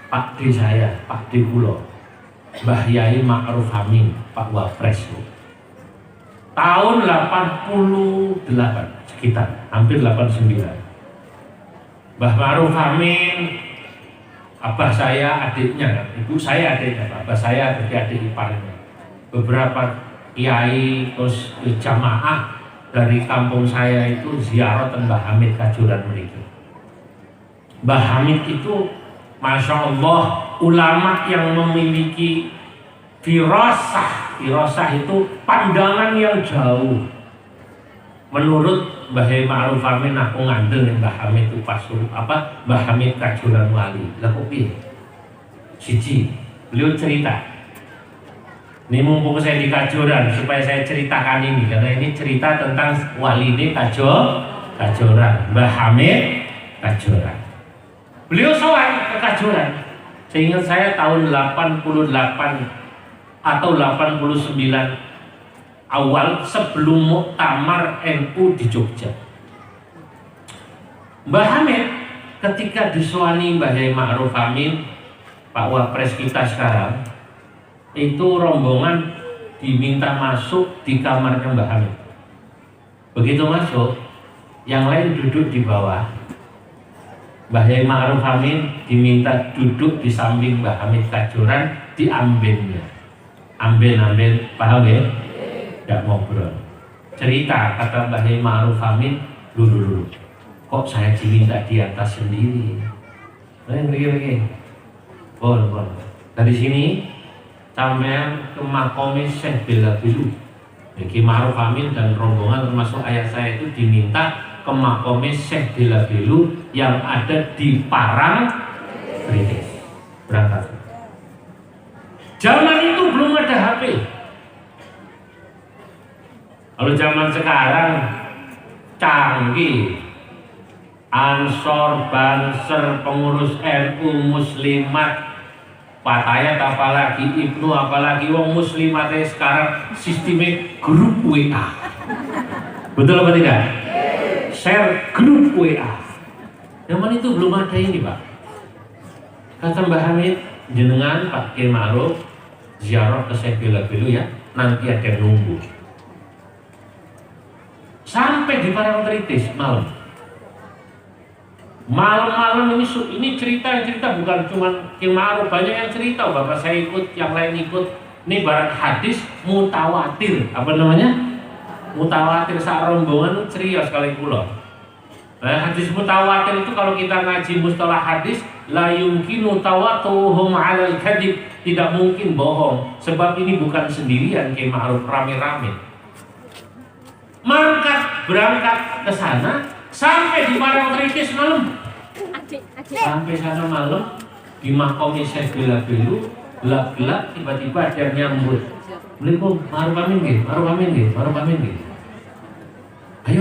Pak D saya, Pak D Kulo, Mbah Yai Ma'ruf Amin, Pak Wapres. Tahun 88 sekitar, hampir 89. Mbah Ma'ruf Amin, abah saya adiknya, ibu saya adiknya, abah saya adik iparnya. Beberapa kiai terus jamaah dari kampung saya itu ziarah ke Mbah Hamid Kajoran mereka. Mbah Hamid itu masya Allah ulama yang memiliki firasah itu pandangan yang jauh. Menurut Mbah Ma'ruf Amin aku ngandel Mbah Hamid itu pas Mbah Hamid Kajoran wali. Lah kok piye? Siji, beliau cerita. Ini mumpung saya di Kajoran supaya saya ceritakan ini karena ini cerita tentang wali ini Kajoran, Mbah Hamid Kajoran. Beliau sowan ke Kajoran. Seingat saya tahun 88 atau 89 awal sebelum muktamar NU di Jogja. Mbah Hamid ketika disuani Mbah Yai Ma'ruf Amin, Pak Wapres kita sekarang, itu rombongan diminta masuk di kamarnya Mbah Hamid. Begitu masuk, yang lain duduk di bawah. Mbah Yai Ma'ruf Amin diminta duduk di samping Mbah Hamid Kajoran di ambennya. Amben, paham ya? Tidak ngobrol. Cerita kata Mbah Yai Ma'ruf Amin, dulu. Kok saya diminta di atas sendiri? Begini. Boleh. Dari sini sampai ke makom Syekh Bela Bilu. Ki Ma'ruf Amin dan rombongan termasuk ayah saya itu diminta ke makom Syekh Bela Bilu yang ada di Parang British. Berangkat. Zaman itu belum ada HP. Kalau zaman sekarang canggih. Ansor, Banser, pengurus NU, Muslimat, Patayat apalagi, Ibnu apalagi, wong Muslimatnya sekarang sistemnya grup WA. Betul apa tidak? Share grup WA. Zaman itu belum ada ini Pak. Kata Mbah Hamid, jenengan Pak Kiai Ma'ruf ziarah ke Syekh Bela Bilu ya, nanti ada yang nunggu. Sampai di Parangtritis malam-malam ini cerita bukan cuma Kiai Ma'ruf, banyak yang cerita, bapak saya ikut, yang lain ikut. Ini barat hadis mutawatir, apa namanya? Mutawatir sak rombongan ceria sekali kula. Hadis mutawatir itu kalau kita ngaji mustalah hadis, la yumkinu tawatuhum 'alal kadhib, tidak mungkin bohong, sebab ini bukan sendirian Kiai Ma'ruf, rame-rame. Berangkat ke sana sampai di Parangtritis malam. Sampai sana malam di makom Syekh Bela Bilu, gelap-gelap tiba-tiba ada yang nyambut. Assalamualaikum, Ma'ruf Amin nggih. Ayo,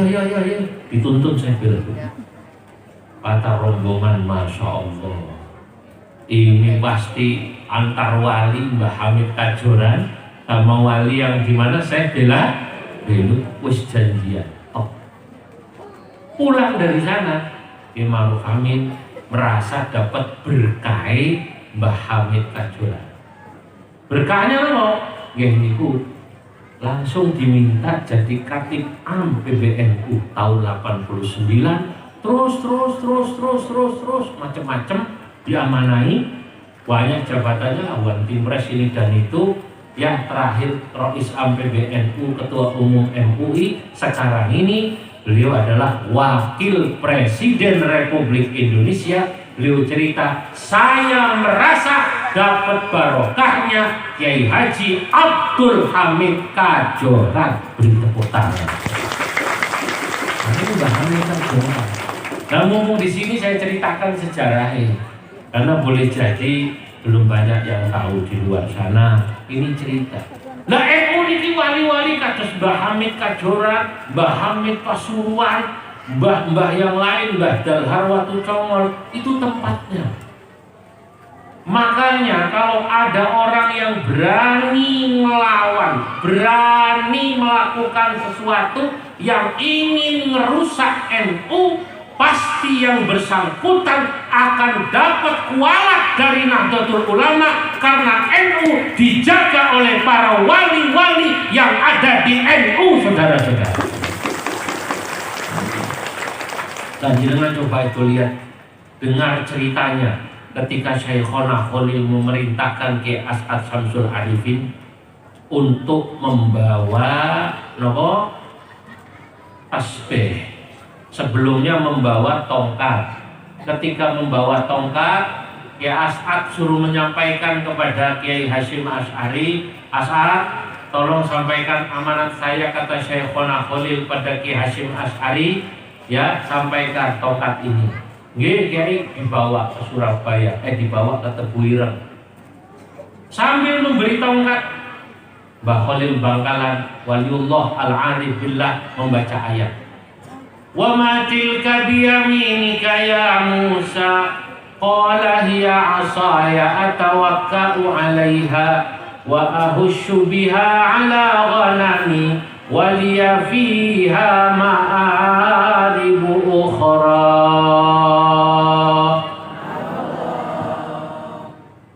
dituntun Syekh Bela Bilu. Kata rombongan, Masya Allah, ini pasti antar wali Mbah Hamid Kajoran sama wali yang dimana Syekh Bela Bilu wis janjian. Pulang dari sana, Kiai Ma'ruf Amin merasa dapat berkah Mbah Hamid Kajoran. Berkahnya apa? Nggih niku langsung diminta jadi Katib Am PBNU tahun 89, terus macam-macam diamanai, banyak jabatannya, Awan Timpres ini dan itu. Yang terakhir Rois Am PBNU, Ketua Umum MUI, sekarang ini beliau adalah Wakil Presiden Republik Indonesia. Beliau cerita, saya merasa dapat barokahnya Kiai Haji Abdul Hamid Kajoran. Beri tepuk tangan. Ini Mbah Hamid Kajoran. Nah, mumpung di sini saya ceritakan sejarahnya, karena boleh jadi belum banyak yang tahu di luar sana. Ini cerita. Nah, NU ini wali-wali kados Mbah Hamid Kajoran, Mbah Hamid Pasuruan, mbah-mbah yang lain, Mbah Dalhar Watu Congol, itu tempatnya. Makanya kalau ada orang yang berani melawan, berani melakukan sesuatu yang ingin merusak NU, pasti yang bersangkutan akan dapat kualat dari Nahdlatul Ulama, karena NU dijaga oleh para wali-wali yang ada di NU, saudara-saudara. Dan jangan coba itu lihat, dengar ceritanya ketika Syekhona Khalil memerintahkan Kiai As'ad Syamsul Arifin untuk membawa tasbih. Sebelumnya membawa tongkat. Ketika membawa tongkat, Kiai As'ad suruh menyampaikan kepada Kiai Hasyim Asy'ari, As'ad, tolong sampaikan amanat saya, kata Syekhona Khalil pada Kiai Hasyim Asy'ari, ya, sampaikan tongkat ini. Nggih, Kiai, dibawa ke Surabaya, dibawa ke Tebuireng. Sambil memberi tongkat, Mbah Khalil Bangkalan, Waliullah Al-Arif Billah membaca ayat. Wa ma tilka biyaminika ya Musa, qala hiya 'asaya atawakka'u 'alaiha wa ahushu biha ala ghanami waliya fiha ma'aribu ukhra.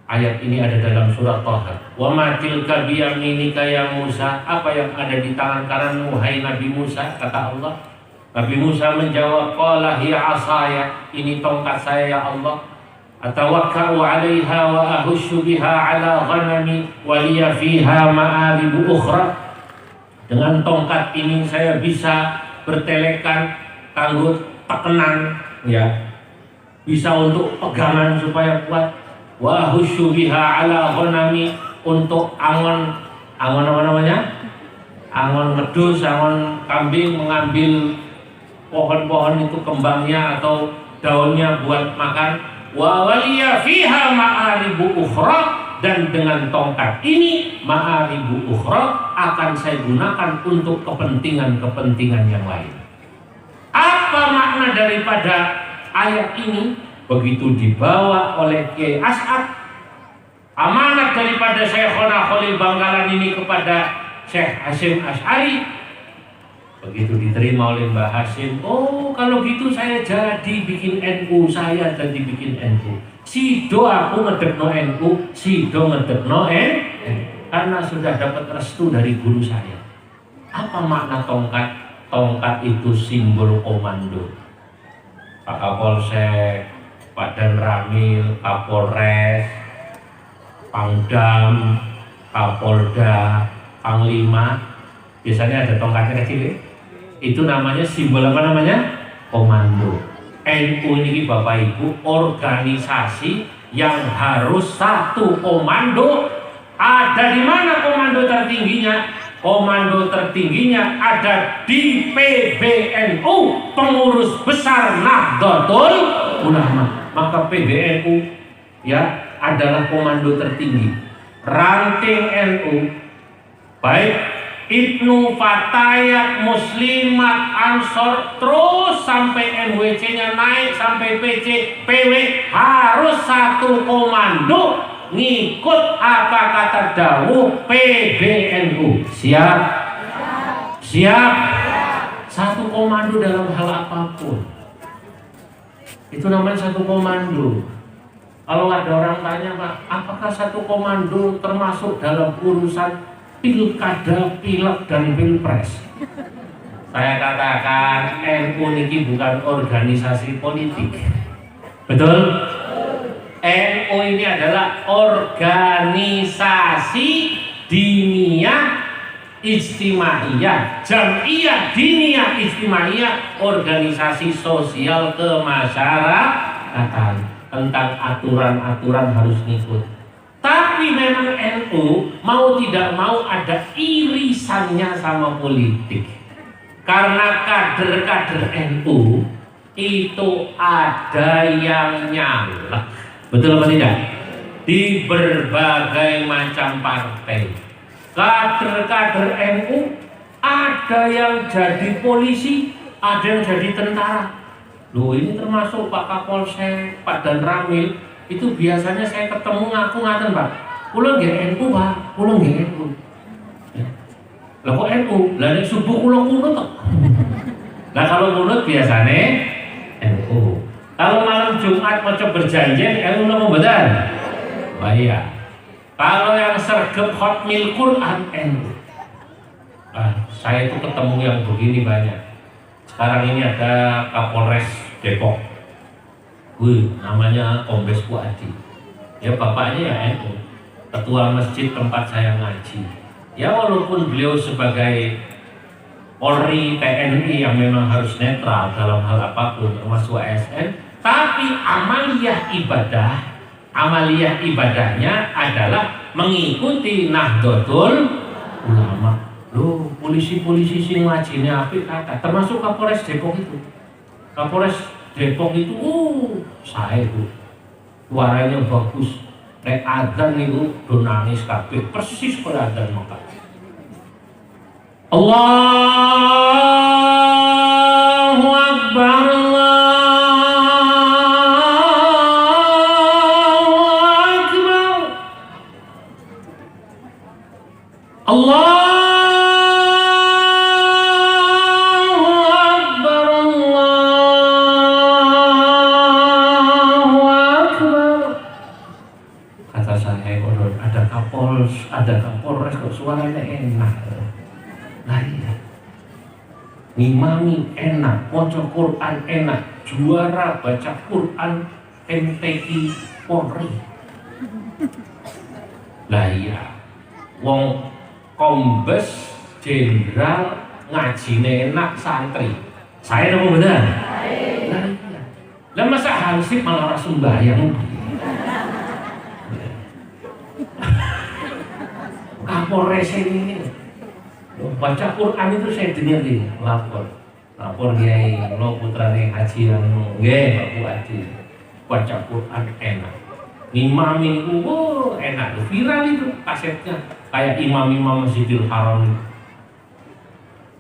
Ayat ini ada dalam surat Thaha. Wa ma tilka biyaminika ya Musa, apa yang ada di tangan kananmu hai Nabi Musa, kata Allah. Nabi Musa menjawab, qala hiya asaya, ini tongkat saya ya Allah. Atawakka'u 'alaiha wa ahushu biha 'ala ghanami wa liya fiha ma'aribu ukhra. Dengan tongkat ini saya bisa bertelekan, kanggo tekenan, ya. Bisa untuk pegangan supaya kuat. Wa husyu biha ala ghanami, untuk angon apa namanya? Angon medus, angon kambing, mengambil pohon-pohon itu kembangnya atau daunnya buat makan. Wa waliya fiha ma'aribu ukhra, dan dengan tongkat ini ma'aribu ukhra akan saya gunakan untuk kepentingan-kepentingan yang lain. Apa makna daripada ayat ini? Begitu dibawa oleh Kiai As'ad, amanat daripada Syekhona Khalil Bangkalan ini kepada Syekh Hasyim Asy'ari, begitu diterima oleh Mbah Hasyim, oh kalau gitu saya jadi bikin NU, saya jadi bikin NU. Sido aku ngedekno NU, sido ngedekno NU, karena sudah dapat restu dari guru saya. Apa makna tongkat? Tongkat itu simbol komando. Pak Kapolsek, Pak Dan Ramil, Kapolres, Pangdam, Kapolda, Panglima, biasanya ada tongkatnya kecil ya? Itu namanya simbol apa namanya? Komando. NU ini Bapak Ibu organisasi yang harus satu komando. Ada di mana komando tertingginya? Komando tertingginya ada di PBNU, Pengurus Besar Nahdlatul Ulama. Maka PBNU ya adalah komando tertinggi. Ranting NU, baik Ibnu, Fatayat, Muslimat, Ansor, terus sampai NWC-nya naik sampai PC, PW, harus satu komando ngikut apa kata dawuh PBNU. Siap? Siap? Satu komando dalam hal apapun. Itu namanya satu komando. Kalau ada orang tanya, Pak, apakah satu komando termasuk dalam urusan pilkada, pilek, dan pilpres? Saya katakan NU ini bukan organisasi politik. Betul? NU ini adalah organisasi diniyah Ijtimaiyah, Jam'iyah Diniyah Ijtimaiyah, organisasi sosial kemasyarakatan. Tentang aturan-aturan harus ngikut. Tapi memang NU mau tidak mau ada irisannya sama politik. Karena kader-kader NU itu ada yang nyalek. Betul apa tidak? Di berbagai macam partai. Kader-kader NU ada yang jadi polisi, ada yang jadi tentara. Loh, ini termasuk Pak Kapolsek, Pak Dan Ramil. Itu biasanya saya ketemu ngaku ngaten, Pak. Kula nggih NU, Pak. Kula nggih NU. Ya. Lah kok NU? Lah nek subuh kula kunut kok. Lah kalau kunut biasanya NU. Kalau malam Jumat maca berjanji NU napa mboten? Wah iya. Kalau yang sergap hotmil Quran NU. Saya itu ketemu yang begini banyak. Sekarang ini ada Kapolres Depok. Namanya Kombes Puadi. Ya bapaknya ya NU, ketua masjid tempat saya ngaji. Ya walaupun beliau sebagai Polri, TNI yang memang harus netral dalam hal apapun termasuk ASN, tapi amaliyah ibadahnya adalah mengikuti Nahdlatul Ulama. Loh, polisi-polisi sing ngajine apik kata, termasuk Kapolres Depok itu. Kapolres Depok itu saya itu suaranya bagus. Nek adzan niku do nangis kabeh, persis kaya adzan Mekah. Allahu Akbar, Allahu Akbar. Terus ada Kapolres kok suaranya enak. Nah iya, ngimami enak, baca Quran enak, juara baca Quran MTI Polri. Lah iya, wong Kombes Jenderal ngajine enak santri. Saya dong benar. Lah iya. Lah masa Hansip malah ora sembahyang. Kapolres ini baca Quran itu saya dengar nih lapor Kiai lo putrane Haji yang nggih Pak Bupati baca Quran enak, ngimami itu enak, viral itu kasetnya kayak imam-imam Masjidil Haram.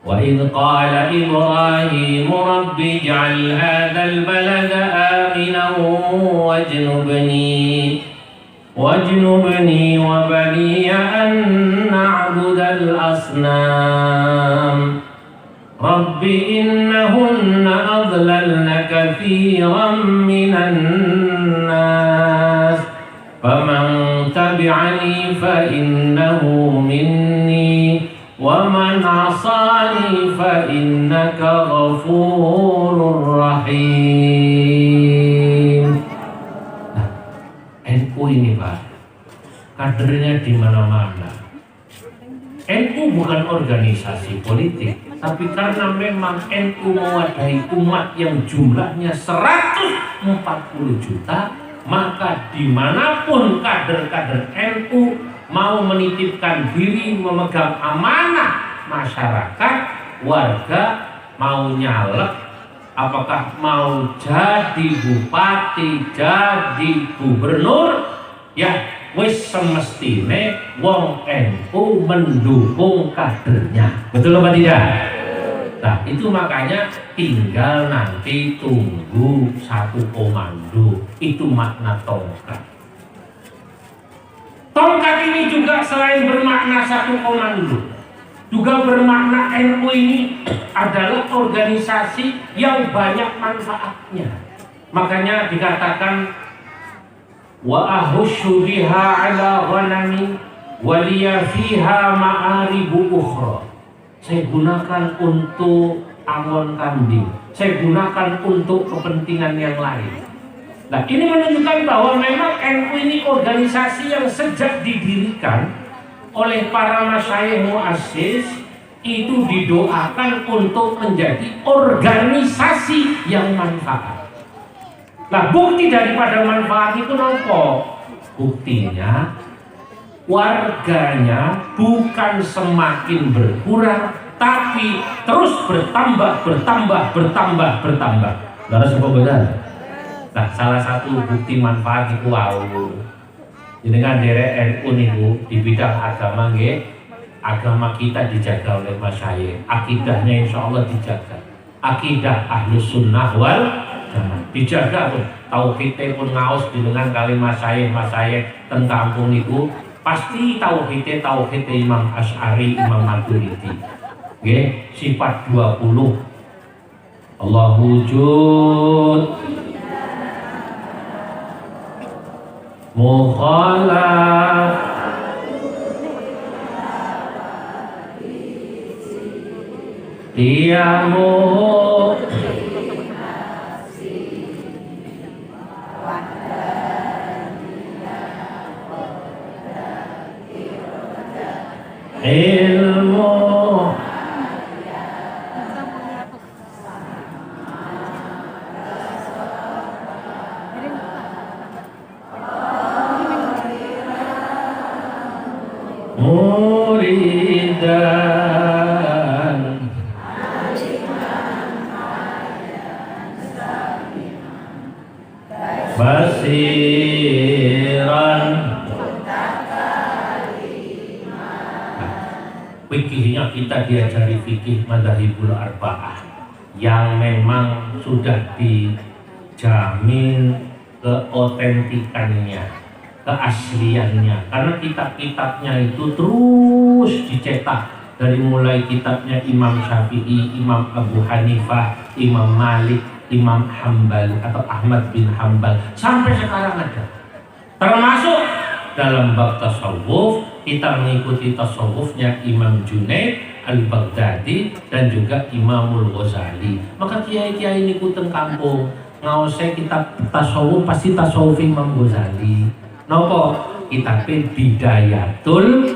Wa idh qala Ibrahim rabbi ij'al hadzal balada aminan wajnubni wa baniya an na'budal asnam rabbi innahunna adlalna katsiran minan nas faman tabi'ani fa innahu minni wa man 'asani fa innaka ghafurur rahim. NU ini Pak, kadernya di mana-mana. NU bukan organisasi politik, tapi karena memang NU mewadahi umat yang jumlahnya 140 juta, maka dimanapun kader-kader NU mau menitipkan diri memegang amanah masyarakat, warga, mau nyalek, apakah mau jadi bupati, jadi gubernur, ya wis semestine wong NU mendukung kadernya. Betul apa tidak? Nah itu makanya tinggal nanti tunggu satu komando. Itu makna tongkat. Tongkat ini juga selain bermakna satu komando, juga bermakna NU ini adalah organisasi yang banyak manfaatnya. Makanya dikatakan wa ahushu biha ala ghanami waliya fiha ma'aribu ukhra. Saya gunakan untuk angon kambing, saya gunakan untuk kepentingan yang lain. Nah ini menunjukkan bahwa memang NU ini organisasi yang sejak didirikan oleh para masyayikh muassis itu didoakan untuk menjadi organisasi yang manfaat. Nah bukti daripada manfaat itu nopo? Buktinya warganya bukan semakin berkurang, tapi terus bertambah. Harus apa benar? Nah salah satu bukti manfaat itu dengan derek NU niku di bidang agama nggih, agama kita dijaga oleh masyayikh, akidahnya insya Allah dijaga, akidah ahlus sunnah wal jamaah dijaga tuh, tauhidnya pun ngaos dengan kali masyayikh teng kampung niku pasti tauhid Imam Asy'ari, Imam Maturidi nggih, sifat 20 Allah wujud mukhalaf diamu ilmu muridan basiran. Fikihnya kita diajari fikih madzhabul arba'ah yang memang sudah dijamin keotentikannya, keasliannya, karena kitab-kitabnya itu terus dicetak dari mulai kitabnya Imam Syafi'i, Imam Abu Hanifah, Imam Malik, Imam Hambal atau Ahmad bin Hambal sampai sekarang ada, termasuk dalam bab tasawuf kita mengikuti tasawufnya Imam Junaid Al-Baghdadi dan juga Imamul Ghazali. Maka kiai-kiai niku teng kampung ngaose kitab tasawuf pasti tasawuf Imam Ghazali. Napa? Kitabe Bidayatul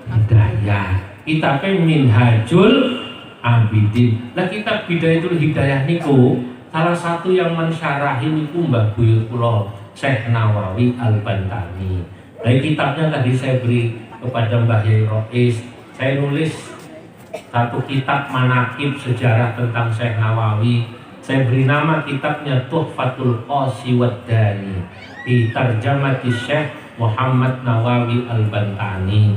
Hidayah, kitabe Minhajul Abidin. Lah kitab Bidayatul Hidayah niku salah satu yang mensyarahi niku Mbah Buyut kula Syekh Nawawi Al-Bantani. Dari kitabnya tadi saya beri kepada Mbah Yai Rois, saya nulis satu kitab manaqib sejarah tentang Syekh Nawawi. Saya beri nama kitabnya Tuhfatul Qasi Waddani di tarjamati Syekh Muhammad Nawawi Al-Bantani.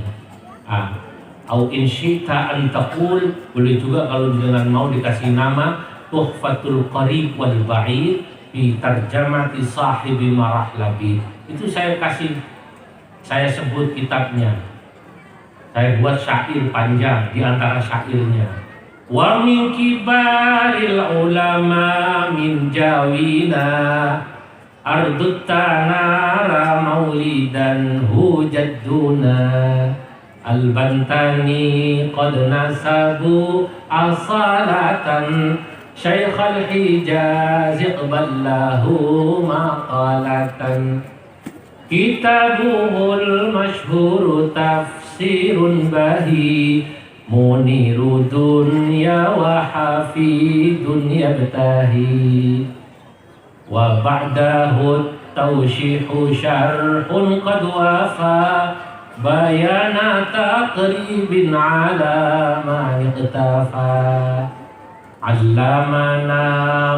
Au insyita an taqul, boleh juga kalau dengan mau dikasih nama Tuhfatul Qarib wal Ba'id di tarjamati Sahibi Marahlabi. Itu saya sebut kitabnya. Saya buat syair panjang di antara syairnya. Wa min kibaril ulama min jawina ardut tanara maulidan hujadduna Al-Bantani qad nasabu asalatan Syekhal Hijaz iqballahu maqalatan Kitabuhul masyhur tafsirun bahi Muniru dunya wa hafidun yabtahi Wa ba'dahu tawshihu syarhun qad wafa Bayana taqribin ala ma iqtafa Allamana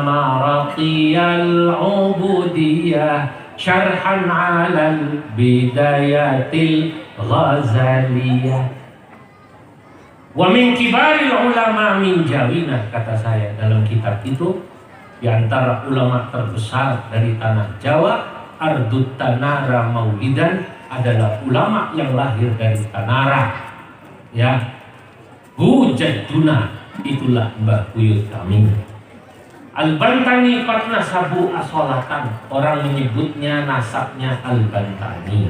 maraqiyal ubudiyah Syarhan alal bidayatil ghazaliyah. Wa min kibaril ulama min jawina, kata saya dalam kitab itu, di antara ulama terbesar dari tanah Jawa, Ardut Tanara Maulidan, adalah ulama yang lahir dari Tanara. Ya, Hujadduna, itulah Mbah Buyut kami. Al-Bantani pernah sabu asolatan, orang menyebutnya nasabnya Al-Bantani.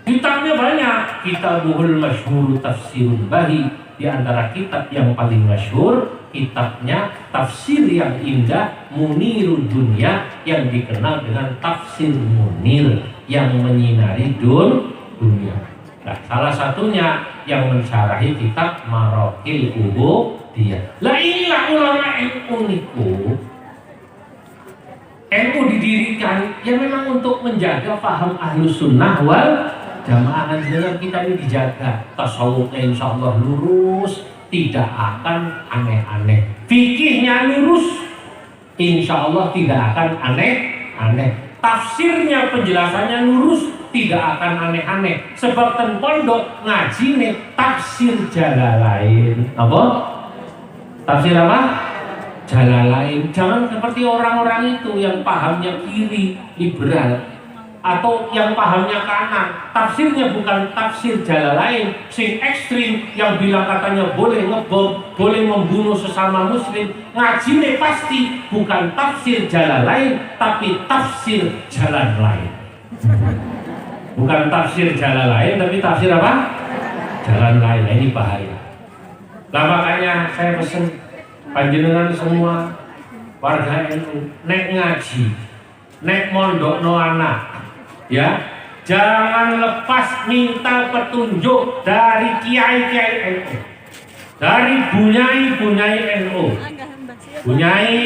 Kitabnya banyak, Kitabuhul masyhur tafsirun bahi, di antara kitab yang paling masyhur kitabnya tafsir yang indah Munirud Dunya, yang dikenal dengan tafsir Munir yang menyinari dunia. Nah, salah satunya yang mensyarahi kitab Maraqil Ubudiyah. Lah inilah ulama NU niku. NU didirikan ya memang untuk menjaga paham Ahlus Sunnah wal Jamaah. Dengan kita ini dijaga, tasawufnya insya Allah lurus, tidak akan aneh-aneh. Fikihnya lurus, insya Allah tidak akan aneh-aneh. Tafsirnya, penjelasannya lurus, tidak akan aneh-aneh. Sebab ten pondok ngaji nih tafsir Jalalain. Apa? Tafsir apa? Jalalain. Jangan seperti orang-orang itu yang pahamnya kiri, liberal, atau yang pahamnya kanan. Tafsirnya bukan tafsir Jalalain sing ekstrim, yang bilang katanya boleh ngebom, boleh membunuh sesama muslim. Ngajine pasti bukan tafsir Jalalain, tapi tafsir jalan lain. Bukan tafsir Jalalain, tapi tafsir apa? Jalan lain. Nah, ini bahaya. Nah, makanya saya pesan panjenengan semua warga NU, nek ngaji, nek mondok no anak, ya, jangan lepas minta petunjuk dari kiai-kiai NU, dari bunyai-bunyai NU. Bunyai,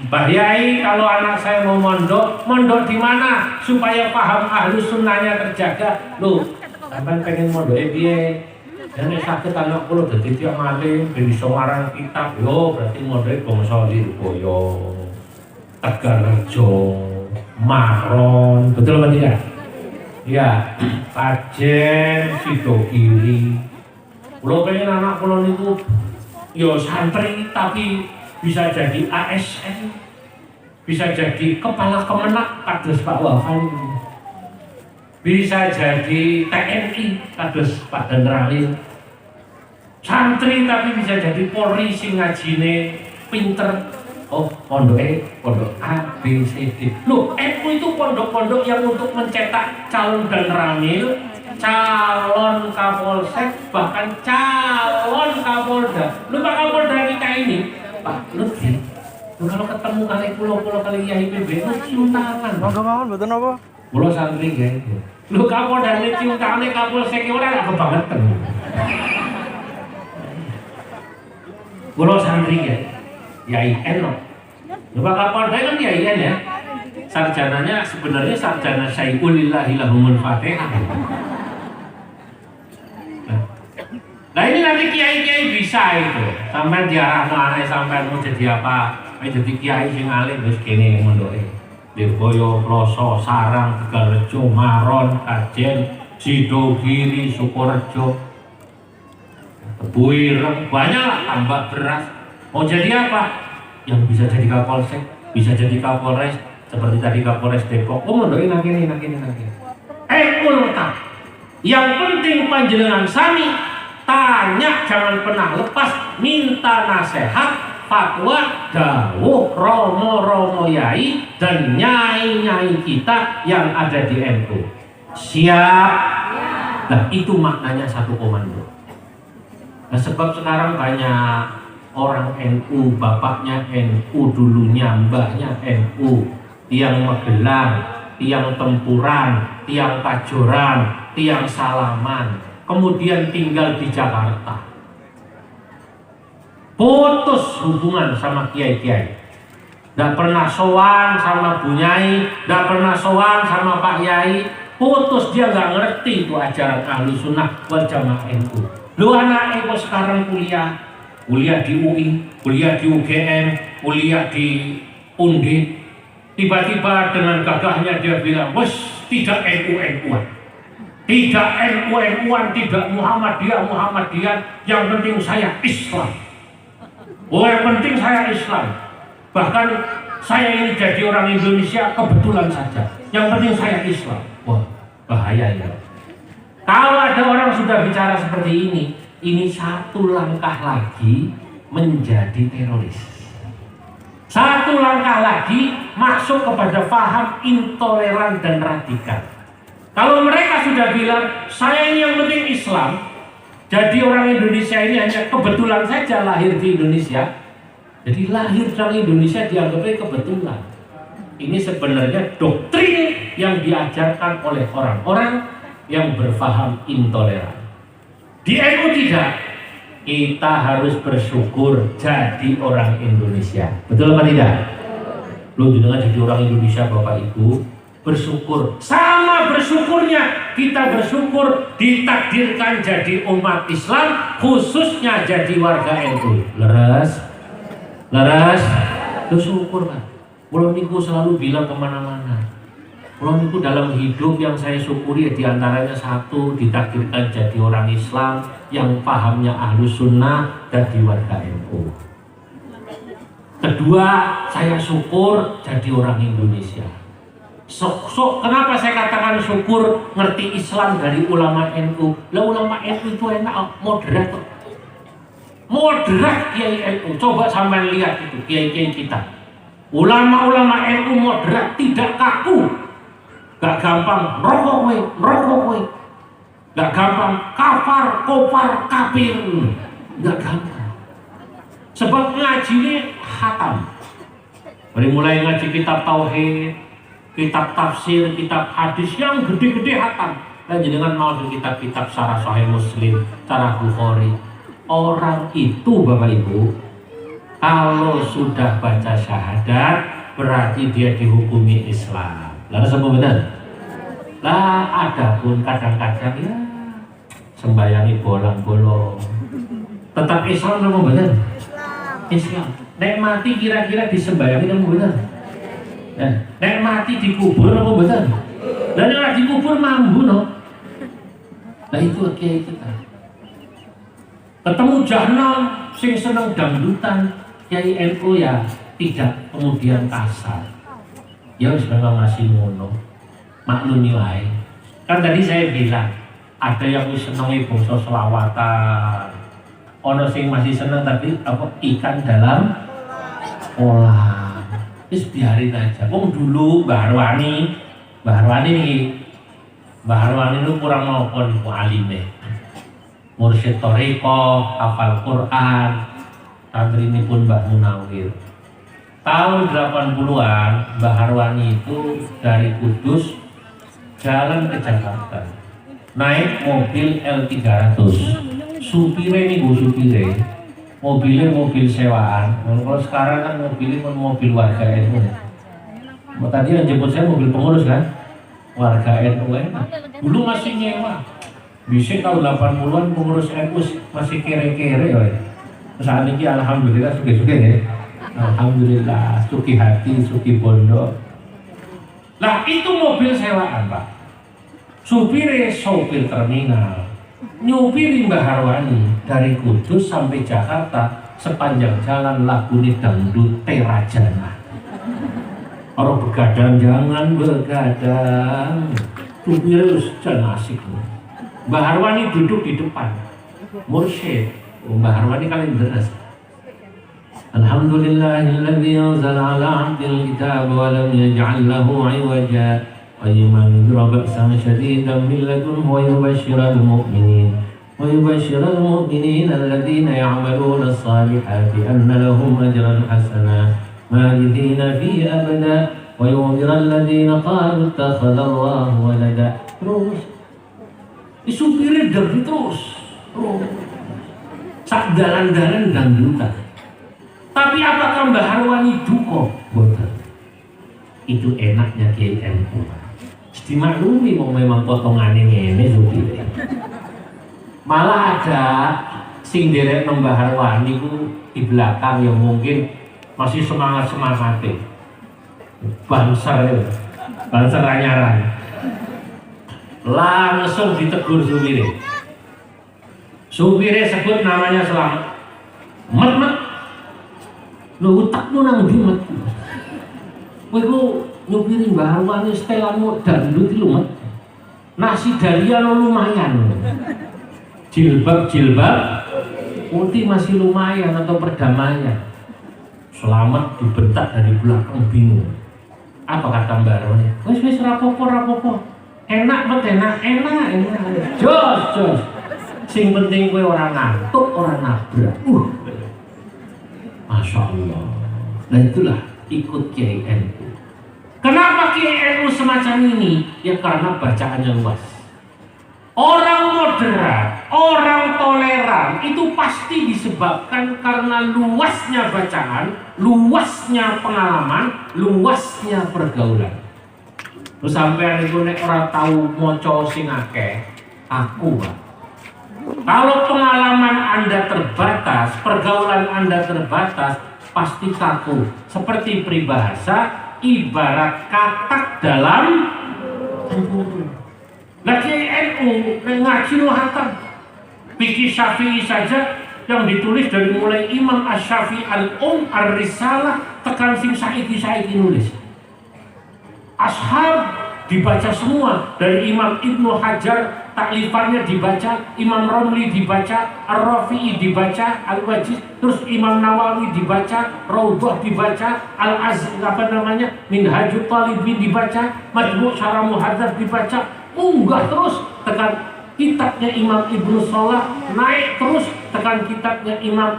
Mbah Yai, kalau anak saya mau mondok di mana supaya paham Ahlus Sunnahnya terjaga? Loh, sampean pengen mondok piye? Nek sakit anak kula dadi tiyang alim, ben iso ngarang kitab, yo berarti mondok bangsa Lirboyo, Tegalrejo, Maron, betul apa tidak? Ya, Kajen, Sidogiri. Kula pengen anak kula niku yo santri tapi bisa jadi ASN, bisa jadi kepala kemenak kados Pak Wafan, bisa jadi TNI kados Pak Denralin, santri tapi bisa jadi Polri sing ngajine pinter. Oh, pondok A, B, C, D. Loh, NU itu pondok-pondok yang untuk mencetak calon dan ramil, calon Kapolsek, bahkan calon Kapolda. Lu Pak Kapolda kita ini, Pak Lutfi, lu kalau ketemu kali pulau-pulau kali Yai PB, lu cium tangan.
Monggo mawon mboten apa?
Pulau santri guys. Lu Kapolda ini cium tangan Kapolsek orang gak kebangetan. Pulau santri guys, Yai Eno. Lu Pak Kapolda kan Yai En ya. Sarjananya sebenarnya sarjana Syaikhulillahi lahumul Fatihah. Nah ini nanti kiai-kiai bisa itu. Sampai diarahno aneh sampai mau jadi apa? Mau jadi kiai sing alim wis kene mondoke. Lirboyo, Ploso, Sarang, Tegalrejo, Maron, Kajen, Sidogiri, Sukorejo, Tebuireng, banyak lah tambak beras. Mau jadi apa? Yang bisa jadi Kapolsek, bisa jadi Kapolres, seperti tadi Kapolres Depok. Oh mondoke nang kene. Ulta. Yang penting panjenengan sami tanya, jangan pernah lepas, minta nasihat, fatwa, dawuh romo-romo yai dan nyai-nyai kita yang ada di NU. Siap? Nah itu maknanya satu komando. Nah sebab sekarang banyak orang NU, bapaknya NU, dulunya mbahnya NU, tiang Magelang, tiang Tempuran, tiang Kajoran, tiang Salaman, kemudian tinggal di Jakarta, putus hubungan sama kiai-kiai, nggak pernah sowan sama Bu Nyai, nggak pernah sowan sama Pak Yai, putus, dia nggak ngerti itu ajaran Ahlus Sunnah wal Jamaah NU. Lu anak kok sekarang kuliah di UI, kuliah di UGM, kuliah di Undip, tiba-tiba dengan gagahnya dia bilang, wes tidak NU-NU-an, tidak NU-NU-an, tidak Muhammadiyah, yang penting saya Islam. Oh yang penting saya Islam. Bahkan saya ini jadi orang Indonesia kebetulan saja. Yang penting saya Islam. Wah bahaya ya. Kalau ada orang sudah bicara seperti ini satu langkah lagi menjadi teroris. Satu langkah lagi masuk kepada paham intoleran dan radikal. Kalau mereka sudah bilang, saya ini yang penting Islam, jadi orang Indonesia ini hanya kebetulan saja lahir di Indonesia, jadi lahir dari Indonesia dianggapnya kebetulan. Ini sebenarnya doktrin yang diajarkan oleh orang-orang yang berpaham intoleran. Di NU tidak. Kita harus bersyukur jadi orang Indonesia. Betul apa tidak? Lu jangan jadi orang Indonesia Bapak Ibu, bersyukur. Sama bersyukurnya kita bersyukur ditakdirkan jadi umat Islam, khususnya jadi warga NU. Leres? Lu syukur Pak. Kulo niku selalu bilang kemana-mana. Kulo niku dalam hidup yang saya syukuri diantaranya satu, ditakdirkan jadi orang Islam yang pahamnya Ahlus Sunnah dan di warga NU. Kedua, saya syukur jadi orang Indonesia. Kenapa saya katakan syukur ngerti Islam dari ulama NU? Lah ulama NU itu enak, moderat. Moderat kiai NU. Coba sampai lihat itu kiai-kiai kita. Ulama-ulama NU moderat, tidak kaku. Gak gampang rokok we. Gak gampang kafar, kopar, kafir. Gak gampang. Sebab ngaji ini khatam. Dari mulai ngaji kitab tauhid, kitab tafsir, kitab hadis yang gede-gede khatam. Dan dengan mau kitab-kitab syarah Sahih Muslim, syarah Bukhari. Orang itu Bapak Ibu, kalau sudah baca syahadat berarti dia dihukumi Islam. Lalu apa benar? Lah ada pun kadang-kadang ya sembayangi bolong-bolong, tetap Islam apa benar? Islam. Nek mati kira-kira disembayangi apa benar? Nek mati dikubur apa benar? Dan nek dikubur mampu no. Nah itu kiai kita. Ketemu jahanam sing seneng dangdutan, kiai NU ya tidak kemudian kasar. Ya wis memang ngasih ngono. Maklumi wae. Kan tadi saya bilang ada yang wis seneng bangsa selawatan. Ono sing masih seneng tapi apa ikan dalam kolam. Wis biarin aja. Wong dulu Mbah Arwani nih Mbah Harwani itu kurang nopo niku alime. Mursyid Toriko, hafal Quran, santri ini pun Mbah Munawir. Tahun 80-an Mbah Harwani itu dari Kudus jalan ke Jakarta, naik mobil L300. Supire nih bu supire, mobilnya mobil sewaan. Kalau sekarang kan mobilnya mobil warga NU. Tadi yang jemput saya mobil pengurus kan, warga NU. Dulu masih nyewa. Bisa tahun 80-an pengurus NU masih kere-kere ya. Saat ini alhamdulillah suki-suki ya. Alhamdulillah suki hati, suki bondo. Lah itu mobil sewaan Pak. Supire sopir terminal. Nyupiri Mbah Harwani dari Kudus sampai Jakarta sepanjang jalan Lagune Dangdut Terajana. Orang begadang jangan begadang. Supir jangan asik. Mbah Harwani duduk di depan. Mursyid. Mbah Harwani kalian deras. Alhamdulillahilladzi anzala 'ala 'abdil kitaba wa lam yaj'al lahu 'iwaja qayyimah yunzira ba'san shadidan min ladunhu wa yubashshiral mu'minin alladhina ya'maluna as-salihati anna lahum ajran hasana malidina fihi abada wa yunzira alladhina qalu ittakhadha Allahu walada. Terus disupirin dari terus sak dalan-dalan dangdutan. Tapi apakah Mbah Harwani duko? Boten. Itu enaknya Kiai NU. Dimaklumi mau memang potongannya ngene supire. Malah ada sing derek Mbah Harwani ku di belakang yang mungkin masih semangat-semangatnya. Banser anyaran. Langsung ditegur supire. Supire sebut namanya Selamat. Met. Lu utakmu nang ndi Met? Kowe ku nyupiri Mbah Harwani setelanmu dangdut lu Met. Nasi daria lo lumayan. Jilbab putih masih lumayan atau perdamaian. Selamat dibentak dari belakang bingung. Apa kata Mbah Harwani? Wis rapopo. Enak Met, enak. Jos. Sing penting kowe ora ngantuk, ora nabrak. Masya Allah. Nah itulah ikut Kiai NU. Kenapa Kiai NU semacam ini? Ya karena bacaannya luas. Orang moderat, orang toleran itu pasti disebabkan karena luasnya bacaan, luasnya pengalaman, luasnya pergaulan. Terus sampai itu nek ora tahu maca sing akeh, aku Pak. Kalau pengalaman Anda terbatas, pergaulan Anda terbatas, pasti kaku. Seperti peribahasa, ibarat katak dalam tempurung. Lagi NU ngaji lo hatam. Fikih Syafi'i saja yang ditulis dari mulai Imam Asy-Syafi'i Ar-Risalah tekan sing saiki nulis. Ashab dibaca semua, dari Imam Ibnu Hajar taklifannya dibaca, Imam Romli dibaca, Ar-Rafi'i dibaca, Al-Wajiz, terus Imam Nawawi dibaca, Raudhah dibaca, Minhajut Talibin dibaca, Majmu' Syarah Muhadzab dibaca, unggah terus tekan kitabnya Imam Ibnu Salah, naik terus tekan kitabnya Imam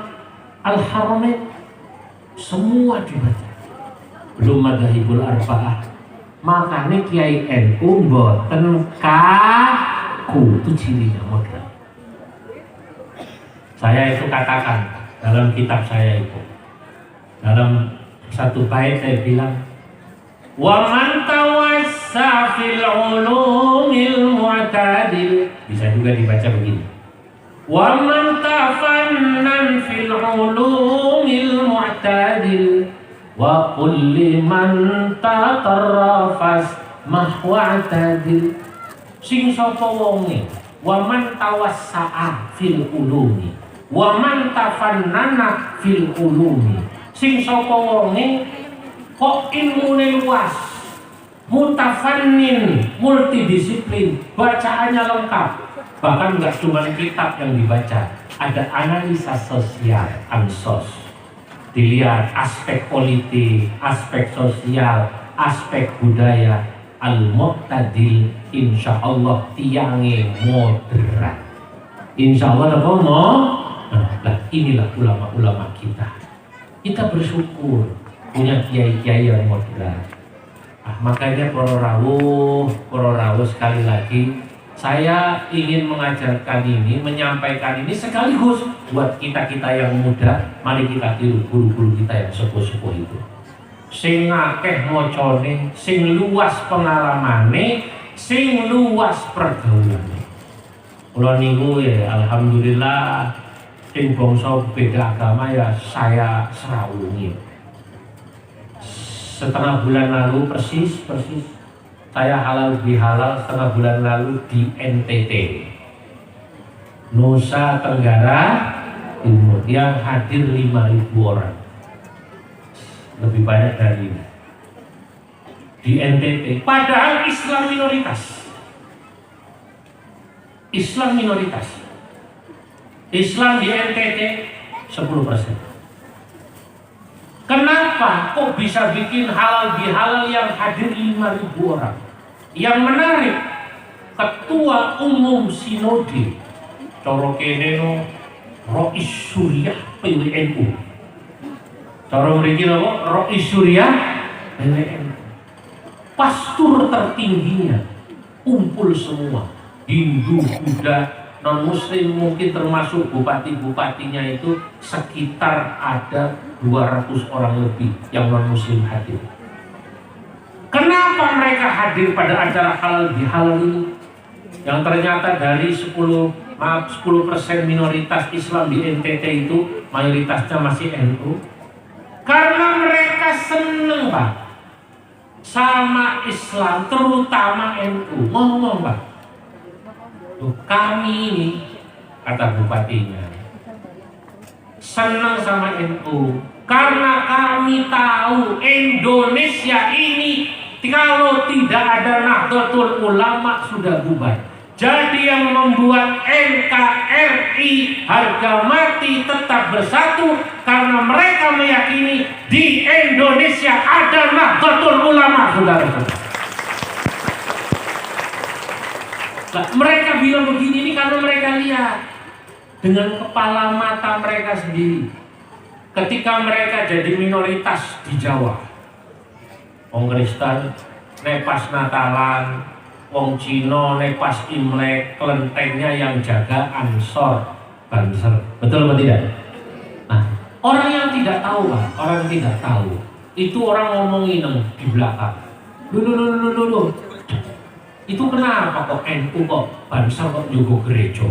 Al-Haramain, semua dibaca. Belum Madzhabul Arba'ah. Makanya Kiai NU mboten kaku, itu cirinya modern. Saya itu katakan dalam kitab saya itu, dalam satu bait saya bilang, wa man tawassa fil ulumil mu'tadil, bisa juga dibaca begini, wa man tafannan fil ulumil mu'tadil wa kulli man tatarrafas mahwa'tadil. Sing sapa wonge wa man tawassa'a fil ulumi wa man tafannana fil ulumi. Sing sapa wonge kok ilmune luas, mutafannin, multidisiplin, bacaannya lengkap. Bahkan nggak cuma kitab yang dibaca, ada analisa sosial, ansos. Dilihat aspek politik, aspek sosial, aspek budaya.
al-mu'tadil, insyaallah tiange moderat. Insyaallah apa mau? Nah, inilah ulama-ulama kita. Kita bersyukur punya kiai-kiai yang moderat. Makanya para rawuh sekali lagi saya ingin mengajarkan ini, menyampaikan ini sekaligus buat kita-kita yang muda. Mari kita tiru guru-guru kita yang sepuh-sepuh itu. Sing akeh mocone, sing luas pengalamane, sing luas pergaulane. Kula niku ya alhamdulillah sing bangsa beda agama ya saya serawungi. Setengah bulan lalu persis saya halal bihalal setengah bulan lalu di NTT, Nusa Tenggara Timur, yang hadir 5.000 orang, lebih banyak dari ini di NTT. Padahal Islam minoritas. Islam di NTT 10%. Kenapa kok bisa bikin halal bihalal yang hadir 5.000 orang? Yang menarik, Ketua Umum Sinode cara kene no Rois Suriah PWNU. Cara mriki napa? Rois Suriah PWNU. Pastur tertingginya kumpul semua. Hindu, Buddha, non-muslim mungkin termasuk bupati-bupatinya itu sekitar ada 200 orang lebih yang non-muslim hadir. Kenapa mereka hadir pada acara halal bihalal ini? Yang ternyata dari 10% minoritas Islam di NTT itu mayoritasnya masih NU. Karena mereka seneng Pak sama Islam, terutama NU. Ngomong Pak, kami ini, kata bupatinya, senang sama NU karena kami tahu Indonesia ini kalau tidak ada Nahdlatul Ulama sudah bubar. Jadi yang membuat NKRI harga mati tetap bersatu karena mereka meyakini di Indonesia ada Nahdlatul Ulama, saudara-saudara. Nah, mereka bilang begini ini karena mereka lihat dengan kepala mata mereka sendiri. Ketika mereka jadi minoritas di Jawa, wong Kristen nepas Natalan, wong Cina nepas Imlek, kelentengnya yang jaga Ansor, Banser. Betul atau tidak? Nah, orang yang tidak tahu Pak, orang yang tidak tahu itu orang ngomongin di belakang. Dulu. Itu kenapa kok NU kok Banser kok nyuguh gereja?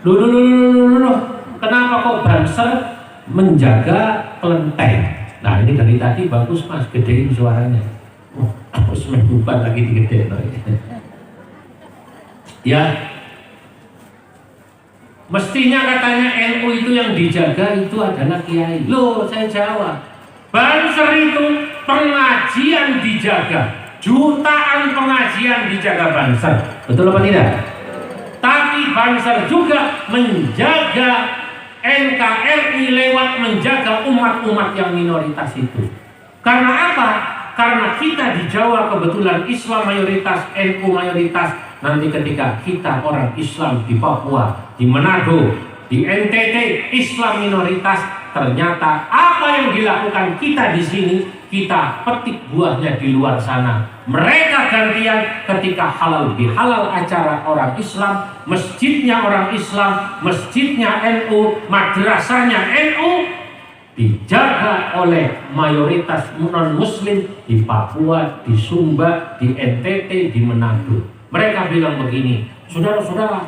Loh. Kenapa kok Banser menjaga kelenteng? Nah ini dari tadi bagus Mas, gedein suaranya. Harus mengubat lagi digedein. Ya, mestinya katanya NU itu yang dijaga itu adalah kiai. Loh, saya jawab, Banser itu pengajian dijaga. Jutaan pengajian dijaga Banser, betul apa tidak? Tapi Banser juga menjaga NKRI lewat menjaga umat-umat yang minoritas itu. Karena apa? Karena kita di Jawa kebetulan Islam mayoritas, NU mayoritas. Nanti ketika kita orang Islam di Papua, di Manado, di NTT Islam minoritas, ternyata apa yang dilakukan kita di sini kita petik buahnya di luar sana. Mereka gantian ketika halal bihalal acara orang Islam, masjidnya orang Islam, masjidnya NU, madrasahnya NU dijaga oleh mayoritas non-muslim di Papua, di Sumba, di NTT, di Manado. Mereka bilang begini, saudara-saudara,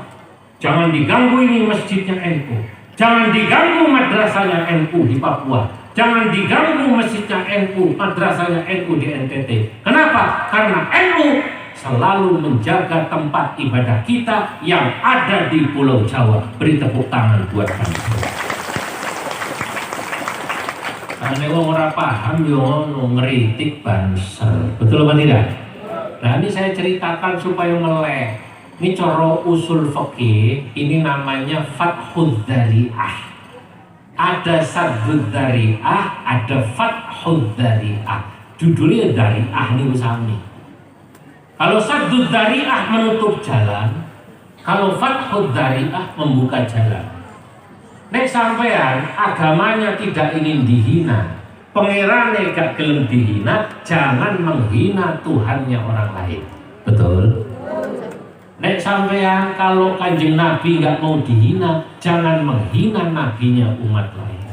jangan diganggu ini masjidnya NU, jangan diganggu madrasahnya NU di Papua, jangan diganggu masjidnya NU, madrasahnya NU di NTT. Kenapa? Karena NU selalu menjaga tempat ibadah kita yang ada di Pulau Jawa. Beri tepuk tangan buat kami. Karena orang paham yo ngeritik Banser, betul apa tidak? Nah ini saya ceritakan supaya melek. Ini coro usul fikih, ini namanya Fathul Dzari'ah. Ada Saddud Dzari'ah, ada Fathul Dzari'ah. Judulnya Dzari'ah nih usami. Kalau saddud dzari'ah menutup jalan, kalau fathud dzari'ah membuka jalan. Nek sampean agamanya tidak ingin dihina, pangerane gak gelem dihina, jangan menghina Tuhannya orang lain. Betul? Nek sampean kalau Kanjeng Nabi gak mau dihina, jangan menghina nabinya umat lain.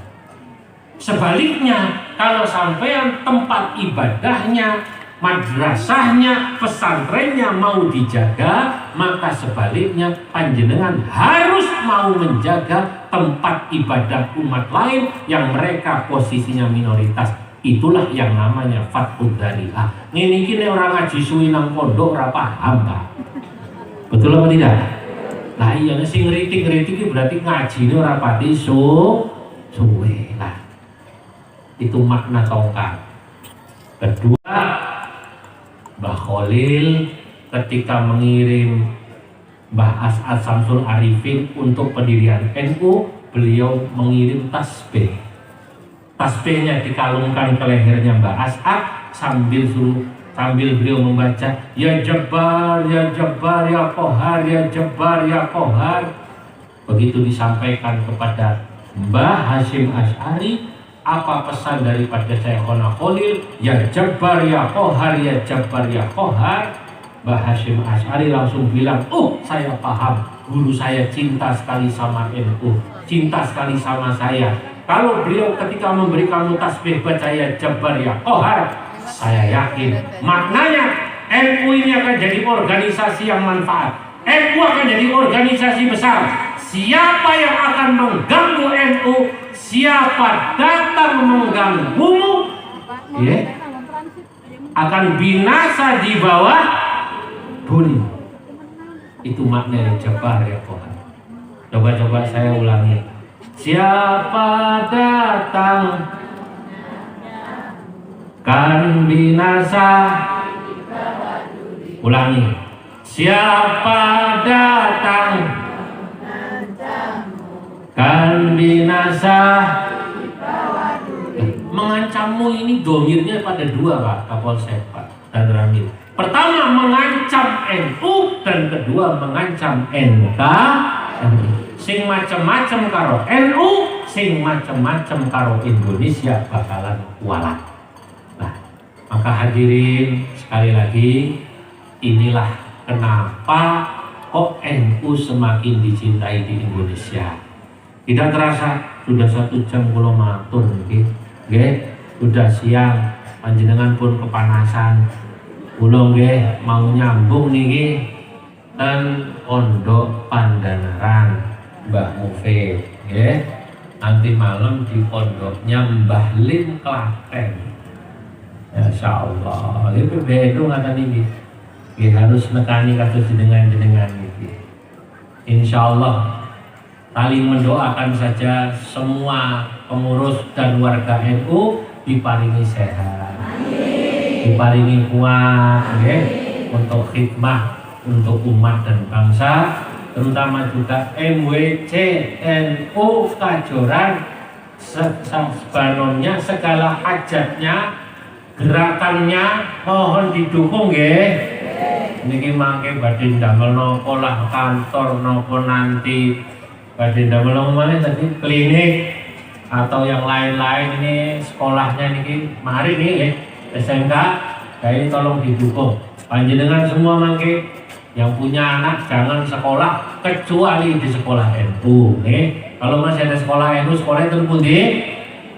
Sebaliknya, kalau sampean tempat ibadahnya, madrasahnya, pesantrennya mau dijaga, maka sebaliknya panjenengan harus mau menjaga tempat ibadah umat lain yang mereka posisinya minoritas. Itulah yang namanya fathud dzari'ah. Ini kini orang ngaji suwi nang pondok ora paham, Pak. Betul apa tidak? Nah iya sing ngritik-ngritik berarti ngajine ora pati suwe lah. Itu makna tongkat. Kedua, Mbah Khalil ketika mengirim Mbah As'ad Samsul Arifin untuk pendirian NU, beliau mengirim tasbih. Tasbihnya dikalungkan ke lehernya Mbah As'ad sambil beliau membaca ya Jabbar, ya Jabbar, ya Qahar, ya Jabbar, ya Qahar. Begitu disampaikan kepada Mbah Hasyim Asy'ari, apa pesan daripada Syekhona Khalil? Ya Jabbar, ya Qahar, ya Jabbar, ya Qahar. Mbah Hasyim Asy'ari langsung bilang, oh saya paham, guru saya cinta sekali sama NU, cinta sekali sama saya. Kalau beliau ketika memberi kamu tasbih baca ya Jabbar, ya Qahar, saya yakin maknanya NU ini akan jadi organisasi yang manfaat. NU akan jadi organisasi besar. Siapa yang akan mengganggu NU, siapa datang mengganggumu, akan binasa di bawah bumi. Itu maknanya Jabbar, ya Qahar. Coba saya ulangi. Siapa datang kan binasa. Ulangi. Siapa datang kan binasa. Mengancammu ini domirnya pada dua, Pak Kapolsek, Pak dan Ramil. Pertama mengancam NU dan kedua mengancam NKRI. Sing macem-macem karo NU, sing macem-macem karo Indonesia bakalan kualat. Nah, maka hadirin sekali lagi, inilah kenapa kok NU semakin dicintai di Indonesia. Tidak terasa sudah 1 jam kula matur nggih. Nggih, sudah siang, panjenengan pun kepanasan. Kula nggih mau nyambung niki ten Pondok Pandanaran Mbah Mufid, nggih. Nanti malam di pondoknya Mbah Lim Klaten. Insyaallah. Iki bedo ngaten iki. Nggih harus nekani kados jenengan-jenengan iki. Insyaallah saling mendoakan saja semua pengurus dan warga NU diparingi sehat, diparingi kuat, nggih, untuk khidmah untuk umat dan bangsa, terutama juga MWC NU Kajoran sebanonnya, segala hajatnya, gerakannya mohon didukung nggih. Niki mangke badhe ndamel napa lah kantor napa nanti badhe ndamel mana tadi klinik atau yang lain-lain, ini sekolahnya niki mari nih ya SMK ini tolong didukung. Panjenengan semua mangke yang punya anak jangan sekolah kecuali di sekolah NU, kalau masih ada sekolah NU, sekolah itu pundi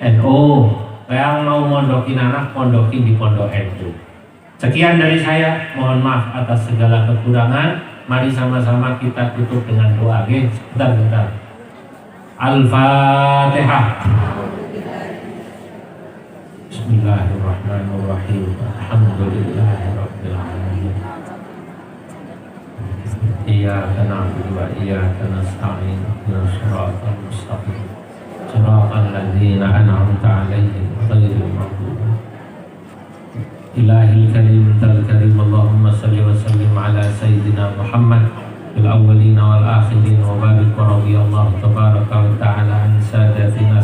NU. Yang mau mondokin anak, mondokin di pondok NU. Sekian dari saya, mohon maaf atas segala kekurangan. Mari sama-sama kita tutup dengan doa. Sebentar. Al-Fatihah. Bismillahirrahmanirrahim. Alhamdulillahirabbil alamin. Iyyaka na'budu wa iyyaka nasta'in. Ihdinas siratal mustaqim. Siratal ladzina an'amta 'alaihim ghairil maghdubi 'alaihim. Ilahil karim tal karim, Allahumma salli wa sallim ala sayyidina Muhammad fil awwalin wal akhirin wa barik wa radiyallahu tabaraka wa ta'ala an sadatina